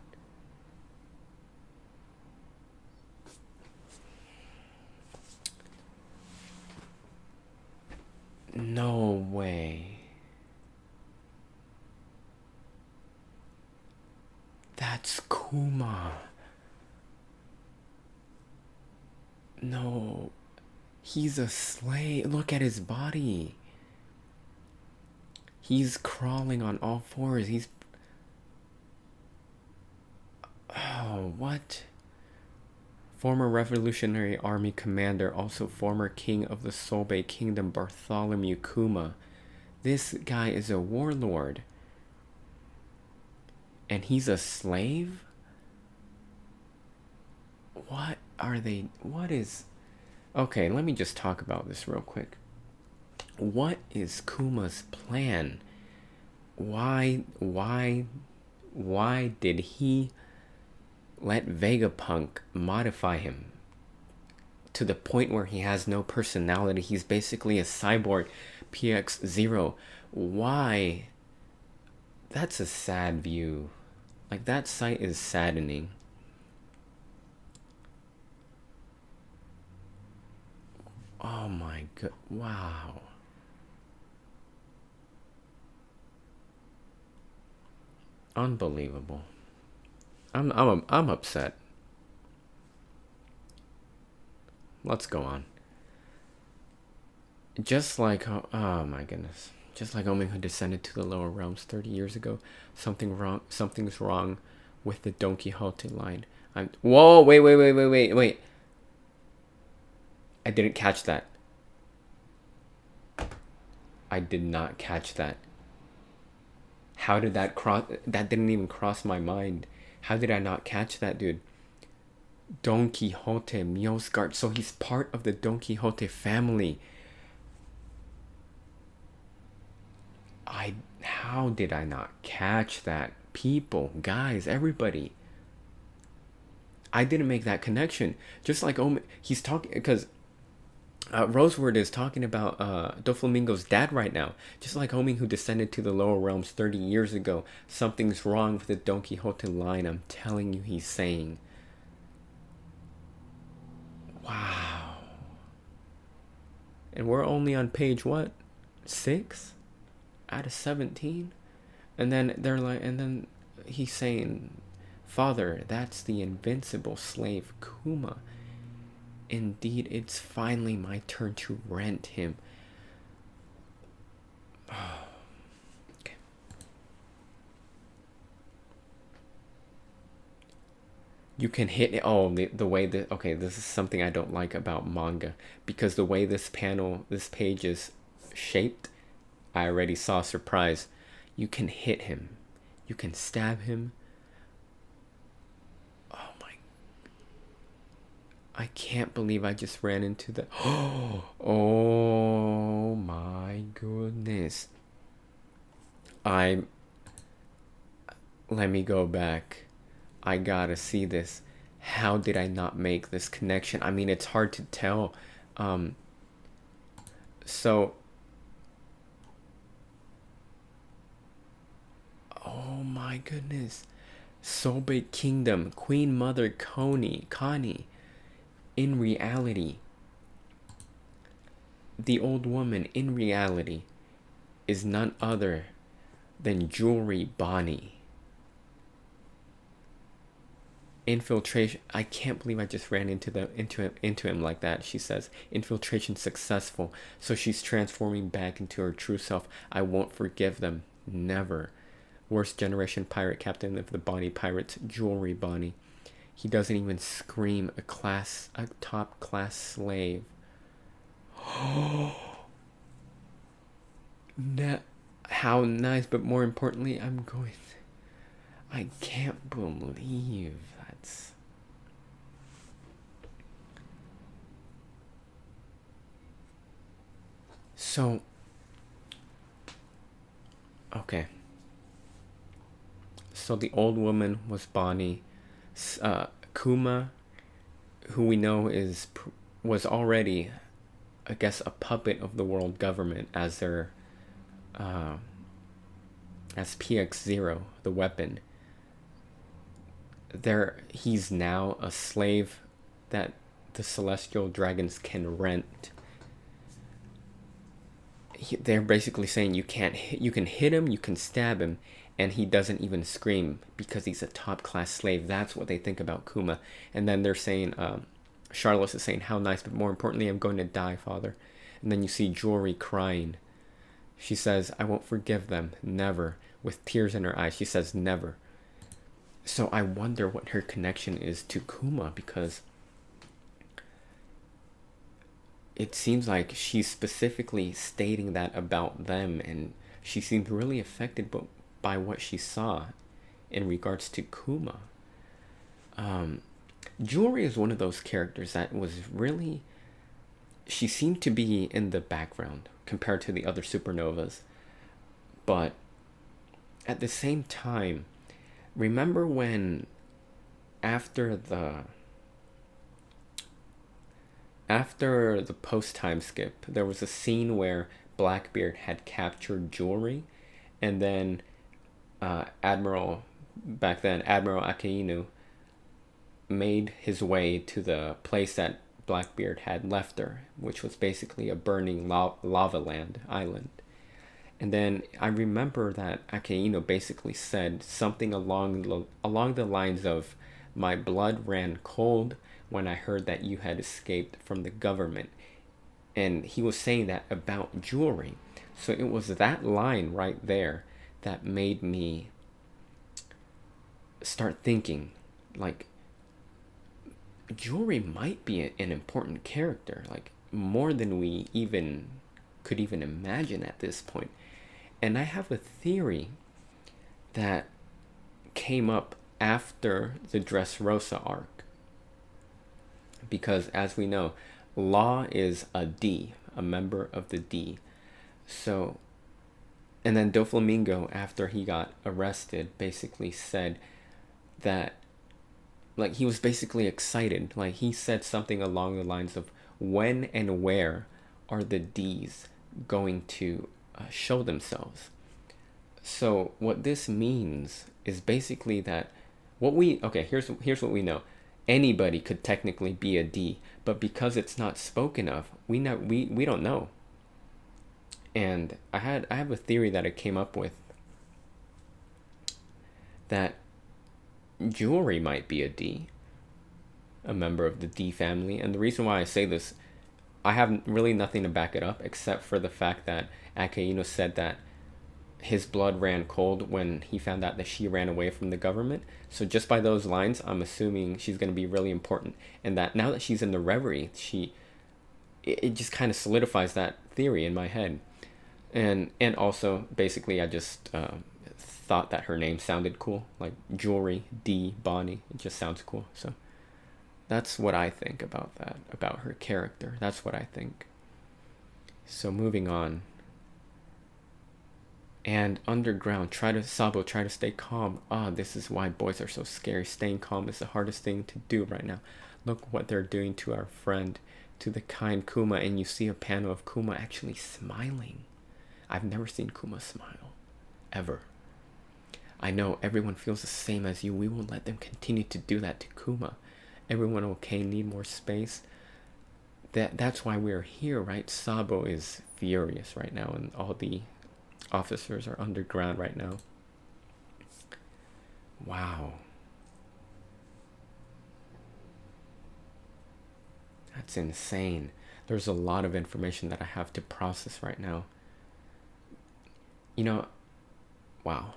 No way. That's Kuma. No. He's a slave. Look at his body. He's crawling on all fours. He's... Oh, what? Former Revolutionary Army commander, also former king of the Solbay Kingdom, Bartholomew Kuma. This guy is a warlord. And he's a slave? What are they... What is... Okay, let me just talk about this real quick. What is Kuma's plan? Why did he let Vegapunk modify him to the point where he has no personality? He's basically a cyborg PX0. Why? That's a sad view. Like, that sight is saddening. Oh my god. Wow. Unbelievable. I'm upset. Let's go on. Just like, oh my goodness. Just like Omen, who descended to the lower realms 30 years ago, something's wrong with the Don Quixote line. Whoa, wait. I didn't catch that. I did not catch that. How did that cross? That didn't even cross my mind. How did I not catch that, dude? Don Quixote Mjosgard. So he's part of the Don Quixote family. How did I not catch that? People, guys, everybody. I didn't make that connection. Just like he's talking, because Roseward is talking about Doflamingo's dad right now. Just like Homie, who descended to the lower realms 30 years ago. Something's wrong with the Don Quixote line. I'm telling you, he's saying. Wow. And we're only on page what? 6 out of 17? And then they're like, and then he's saying, Father, that's the invincible slave Kuma. Indeed, it's finally my turn to rent him. Oh, okay. You can hit it. Oh, the way that... Okay, this is something I don't like about manga. Because the way this page is shaped, I already saw surprise. You can hit him. You can stab him. Oh my... I can't believe I just ran into the... Oh my goodness. Let me go back. I gotta see this. How did I not make this connection? I mean, it's hard to tell. So... Oh my goodness. Sobe Kingdom, Queen Mother Connie. In reality, the old woman in reality is none other than Jewelry Bonnie. Infiltration. I can't believe I just ran into him like that. She says infiltration successful. So she's transforming back into her true self. I won't forgive them. Never. Worst generation pirate captain of the Bonnie Pirates, Jewelry Bonnie. He doesn't even scream. A top class slave. How nice, but more importantly, I can't believe that's. So, okay. So the old woman was Bonnie. Kuma, who we know was already, I guess, a puppet of the world government as their uh, as PX0, the weapon. He's now a slave that the celestial dragons can rent. They're basically saying you can hit him, you can stab him, and he doesn't even scream because he's a top class slave. That's what they think about Kuma. And then they're saying, Charlotte is saying, how nice, but more importantly, I'm going to die, father. And then you see Jewelry crying. She says, I won't forgive them, never. With tears in her eyes, she says, never. So I wonder what her connection is to Kuma, because it seems like she's specifically stating that about them, and she seemed really affected by what she saw in regards to Kuma. Jewelry is one of those characters that was really, she seemed to be in the background compared to the other supernovas, but at the same time, remember when after the post time skip, there was a scene where Blackbeard had captured Jewelry, and then Admiral Akainu made his way to the place that Blackbeard had left her, which was basically a burning lava land island. And then I remember that Akainu basically said something along the lines of, my blood ran cold when I heard that you had escaped from the government. And he was saying that about Jewelry. So it was that line right there that made me start thinking, like, Jewelry might be an important character, like more than we could even imagine at this point. And I have a theory that came up after the Dressrosa arc, because as we know, Law is a D, a member of the D. So, and then Doflamingo, after he got arrested, basically said that, like, he was basically excited. Like, he said something along the lines of, when and where are the D's going to show themselves? So what this means is basically that here's what we know. Anybody could technically be a D, but because it's not spoken of, we don't know. And I have a theory that I came up with, that Jewelry might be a D, a member of the D family. And the reason why I say this, I have really nothing to back it up except for the fact that Akainu said that his blood ran cold when he found out that she ran away from the government. So just by those lines, I'm assuming she's going to be really important, and that now that she's in the Reverie, it just kind of solidifies that theory in my head. And also, basically, I just thought that her name sounded cool, like Jewelry D Bonnie. It just sounds cool. So that's what I think about that, about her character. That's what I think. So moving on. And underground, Sabo, try to stay calm. This is why boys are so scary. Staying calm is the hardest thing to do right now. Look what they're doing to our friend, to the kind Kuma. And you see a panel of Kuma actually smiling. I've never seen Kuma smile, ever. I know everyone feels the same as you. We won't let them continue to do that to Kuma. Everyone okay, need more space. That's why we're here, right? Sabo is furious right now, and all the officers are underground right now. Wow. That's insane. There's a lot of information that I have to process right now. You know, wow.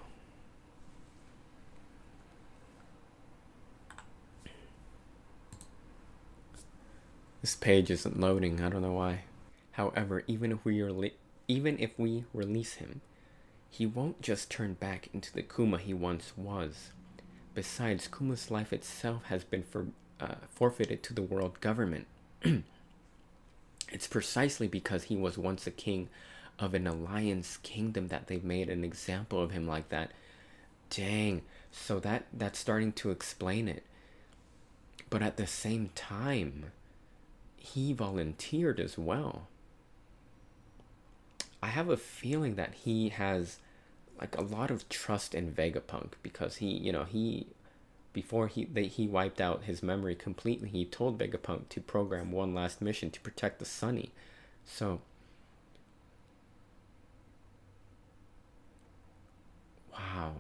This page isn't loading. I don't know why. However, even if we release him, he won't just turn back into the Kuma he once was. Besides, Kuma's life itself has been forfeited to the world government. It's precisely because he was once a king of an alliance kingdom that they've made an example of him like that. Dang. So that's starting to explain it. But at the same time, he volunteered as well. I have a feeling that he has like a lot of trust in Vegapunk, because before he wiped out his memory completely, he told Vegapunk to program one last mission to protect the Sunny. So wow.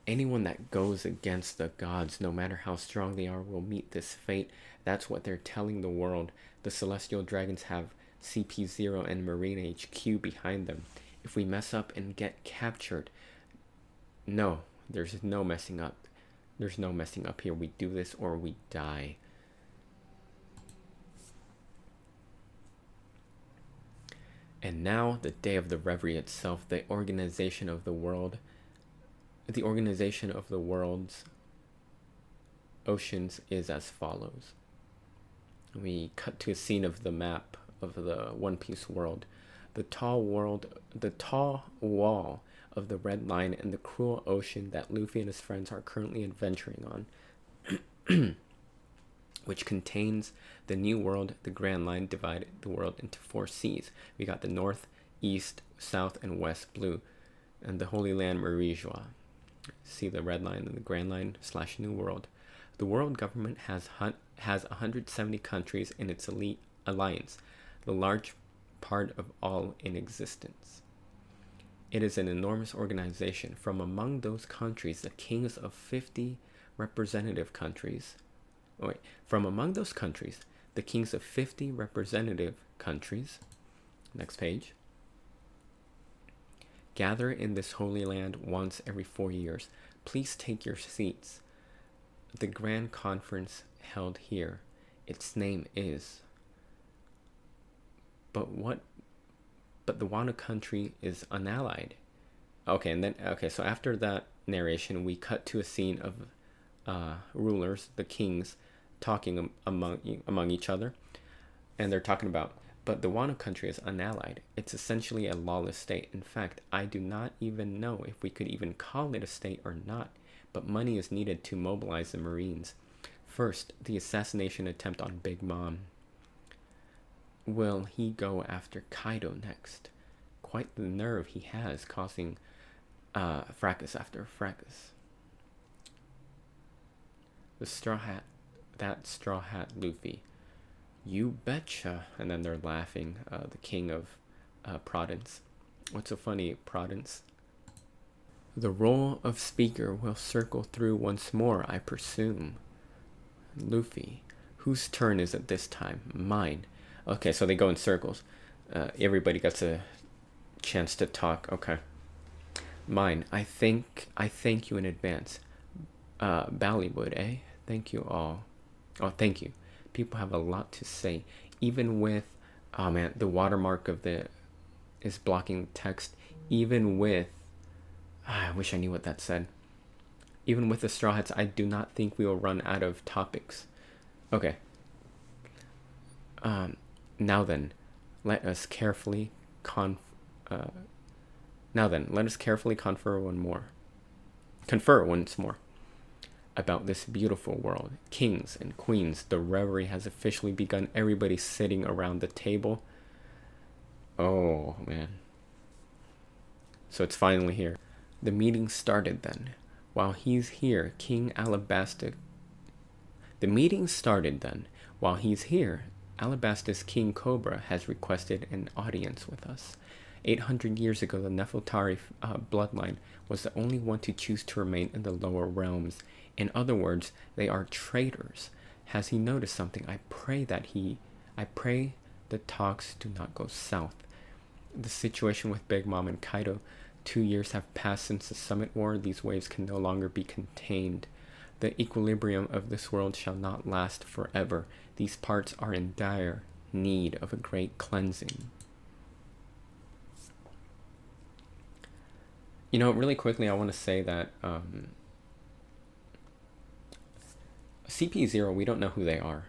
Anyone that goes against the gods, no matter how strong they are, will meet this fate. That's what they're telling the world. The celestial dragons have CP0 and Marine HQ behind them. If we mess up and get captured, no, there's no messing up. There's no messing up here. We do this or we die. And now, the day of the Reverie itself, the organization of the world's oceans is as follows. We cut to a scene of the map of the One Piece world. The tall wall of the red line and the cruel ocean that Luffy and his friends are currently adventuring on, which contains the new world. The Grand Line divided the world into 4 seas. We got the north, east, south, and west blue, and the Holy Land Marijua. See the red line and the Grand Line / New World. The world government has 170 countries in its elite alliance, the large part of all in existence. It is an enormous organization. From among those countries, the kings of 50 representative countries. From among those countries, the kings of 50 representative countries. Next page. Gather in this holy land once every 4 years. Please take your seats. The grand conference held here. Its name is. But the Wano country is unallied. So after that narration, we cut to a scene of rulers, the kings, talking among each other, and they're talking about, but the Wano country is unallied. It's essentially a lawless state. In fact, I do not even know if we could even call it a state or not, but money is needed to mobilize the Marines. First, the assassination attempt on Big Mom. Will he go after Kaido next? Quite the nerve he has, causing fracas after fracas. The straw hat, that straw hat Luffy. You betcha. And then they're laughing. The king of Prudence. What's so funny, Prudence? The role of speaker will circle through once more, I presume. Luffy. Whose turn is it this time? Mine. Okay, so they go in circles. Everybody gets a chance to talk. Okay. Mine. I thank you in advance. Ballywood, eh? Thank you all. Oh, thank you. People have a lot to say. Even with, oh man, the watermark of is blocking text. Even with, I wish I knew what that said. Even with the Straw Hats, I do not think we will run out of topics. Okay. Now then, let us carefully confer once more about this beautiful world. Kings and queens, the reverie has officially begun. Everybody sitting around the table. Oh man. So it's finally here. The meeting started then. While he's here, King Alabasta. The meeting started then. While he's here, Alabasta's King Cobra has requested an audience with us. 800 years ago, the Nefeltari bloodline was the only one to choose to remain in the lower realms. In other words, they are traitors. Has he noticed something? I pray the talks do not go south. The situation with Big Mom and Kaido. 2 years have passed since the Summit War. These waves can no longer be contained. The equilibrium of this world shall not last forever. These parts are in dire need of a great cleansing. You know, really quickly, I want to say that CP0, we don't know who they are.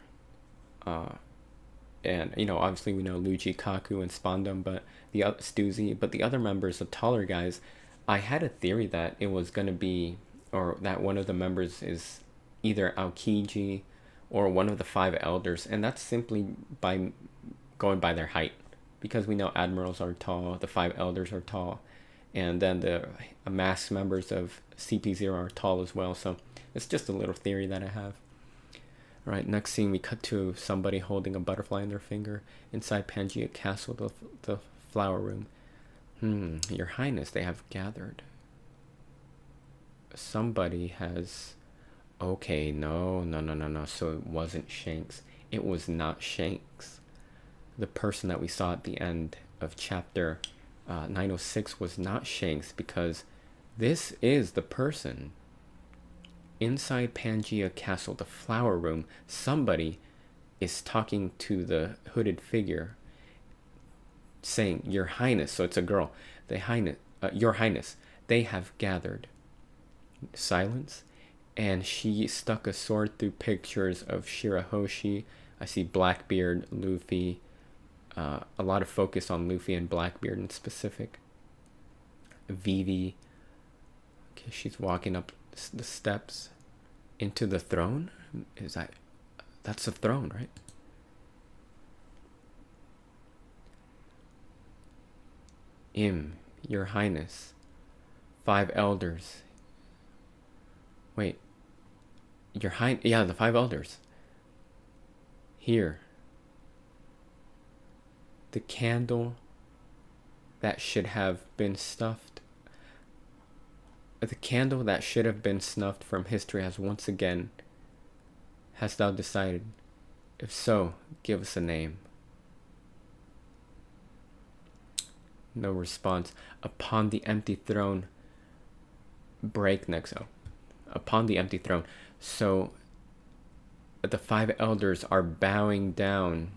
And, you know, obviously we know LUCCI, Kaku, and Spondum, but the Stuzy, but the other members, the taller guys, I had a theory that it was going to be, or that one of the members is either Aokiji or one of the 5 elders, and that's simply by going by their height, because we know admirals are tall, the 5 elders are tall, and then the masked members of CP0 are tall as well. So it's just a little theory that I have. All right, next scene, we cut to somebody holding a butterfly in their finger inside Pangea Castle, the flower room. Your Highness, they have gathered. Somebody has... Okay, no. So it wasn't Shanks. It was not Shanks. The person that we saw at the end of chapter 906 was not Shanks, because this is the person inside Pangea Castle, the flower room. Somebody is talking to the hooded figure, saying, "Your Highness." So it's a girl. Your Highness, they have gathered. Silence. And she stuck a sword through pictures of Shirahoshi. I see Blackbeard, Luffy. A lot of focus on Luffy and Blackbeard in specific. Vivi. Okay, she's walking up the steps into the throne. That's the throne, right? Your Highness, 5 elders. Wait, yeah, the 5 elders. Here. The candle that should have been snuffed. The candle that should have been snuffed from history has once again. Hast thou decided? If so, give us a name. No response. Upon the empty throne. Breakneck. Upon the empty throne. So the 5 elders are bowing down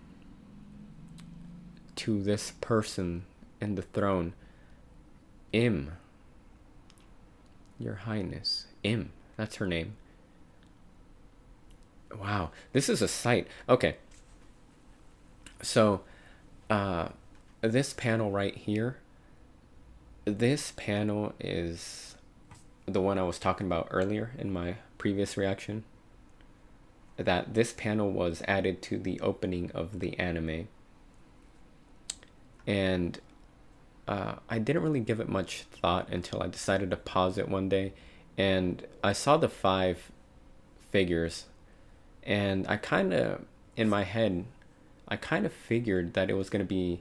to this person in the throne. Your Highness. That's her name. Wow, this is a sight. Okay. So this panel right here, this panel is the one I was talking about earlier in my previous reaction. That this panel was added to the opening of the anime. And I didn't really give it much thought until I decided to pause it one day. And I saw the 5 figures. And I kind of, in my head, I kind of figured that it was going to be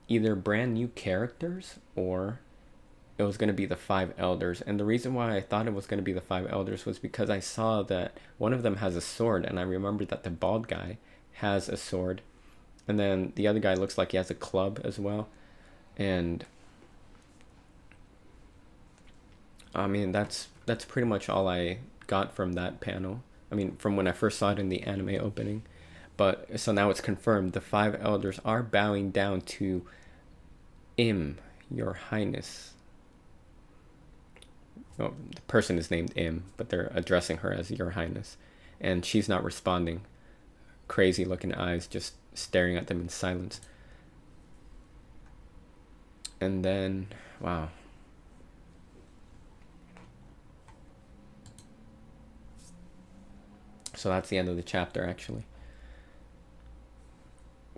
either brand new characters or it was going to be the 5 elders. And the reason why I thought it was going to be the 5 elders was because I saw that one of them has a sword, and I remembered that the bald guy has a sword, and then the other guy looks like he has a club as well. And I mean, that's pretty much all I got from that panel. I mean, from when I first saw it in the anime opening. But so now it's confirmed, the 5 elders are bowing down to Your Highness. Well, the person is named but they're addressing her as Your Highness. And she's not responding. Crazy looking eyes, just staring at them in silence. And then, wow. So that's the end of the chapter, actually.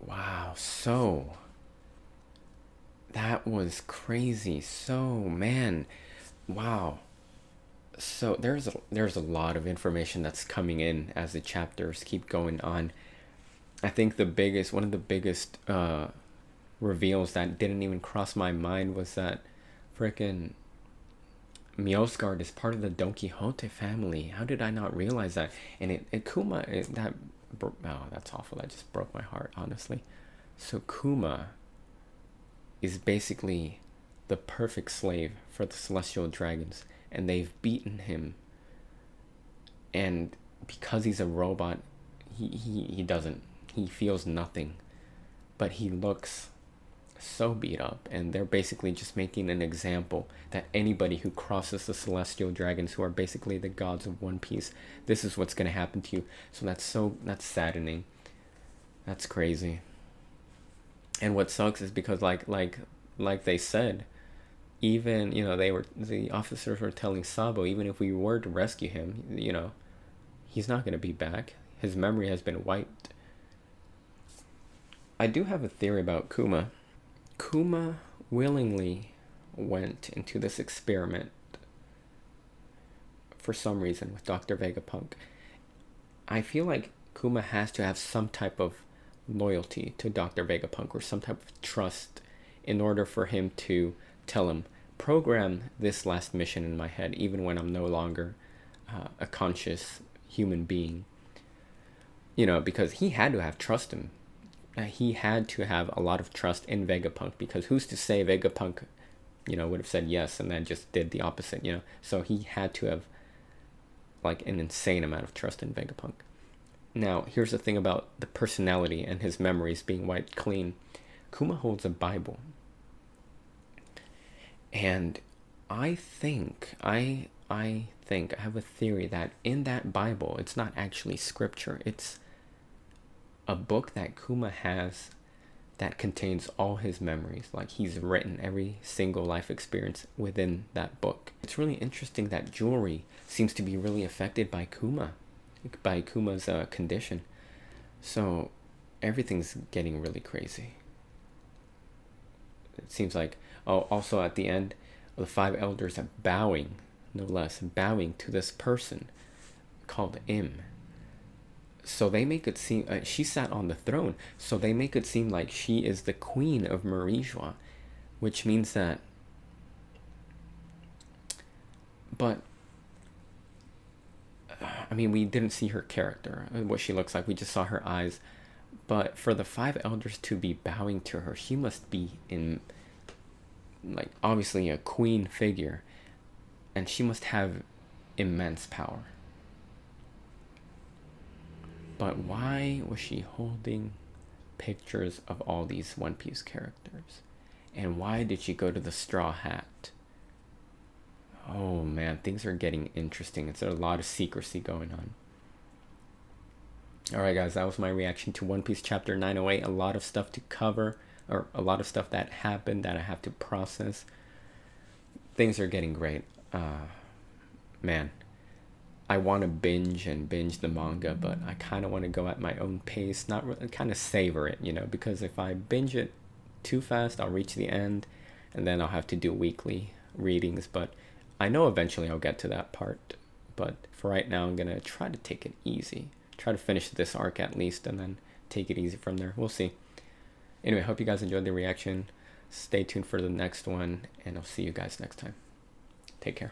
Wow, so that was crazy. So, man, wow. So there's a lot of information that's coming in as the chapters keep going on. I think one of the biggest reveals that didn't even cross my mind was that frickin' Mjosgard is part of the Don Quixote family. How did I not realize that? And Kuma, oh, that's awful. That just broke my heart, honestly. So Kuma is basically the perfect slave for the celestial dragons, and they've beaten him. And because he's a robot, he feels nothing, but he looks so beat up, and they're basically just making an example that anybody who crosses the celestial dragons, who are basically the gods of One Piece, this is what's going to happen to you. So that's saddening. That's crazy. And what sucks is because like they said, even, the officers were telling Sabo, even if we were to rescue him, he's not going to be back. His memory has been wiped. I do have a theory about Kuma. Kuma willingly went into this experiment for some reason with Dr. Vegapunk. I feel like Kuma has to have some type of loyalty to Dr. Vegapunk, or some type of trust, in order for him to tell him, program this last mission in my head, even when I'm no longer a conscious human being. Because he had to have trust in him. He had to have a lot of trust in Vegapunk, because who's to say Vegapunk, would have said yes and then just did the opposite, So he had to have like an insane amount of trust in Vegapunk. Now, here's the thing about the personality and his memories being wiped clean. Kuma holds a Bible. And I have a theory that in that Bible, it's not actually scripture. It's a book that Kuma has that contains all his memories. Like, he's written every single life experience within that book. It's really interesting that jewelry seems to be really affected by Kuma's condition. So everything's getting really crazy. It seems like, also at the end, the 5 elders are bowing, no less, bowing to this person called Im. So they make it seem, she sat on the throne, so they make it seem like she is the queen of Marijua, which means that, but, we didn't see her character, what she looks like, we just saw her eyes, but for the 5 elders to be bowing to her, she must be obviously a queen figure, and she must have immense power. But why was she holding pictures of all these One Piece characters? And why did she go to the Straw Hat? Oh man, things are getting interesting. It's a lot of secrecy going on. Alright guys, that was my reaction to One Piece chapter 908. A lot of stuff to cover, or a lot of stuff that happened that I have to process. Things are getting great. Man, I want to binge the manga, but I kind of want to go at my own pace, not really, kind of savor it, because if I binge it too fast, I'll reach the end, and then I'll have to do weekly readings. But I know eventually I'll get to that part. But for right now, I'm gonna try to take it easy, try to finish this arc at least, and then take it easy from there. We'll see. Anyway, hope you guys enjoyed the reaction. Stay tuned for the next one, and I'll see you guys next time. Take care.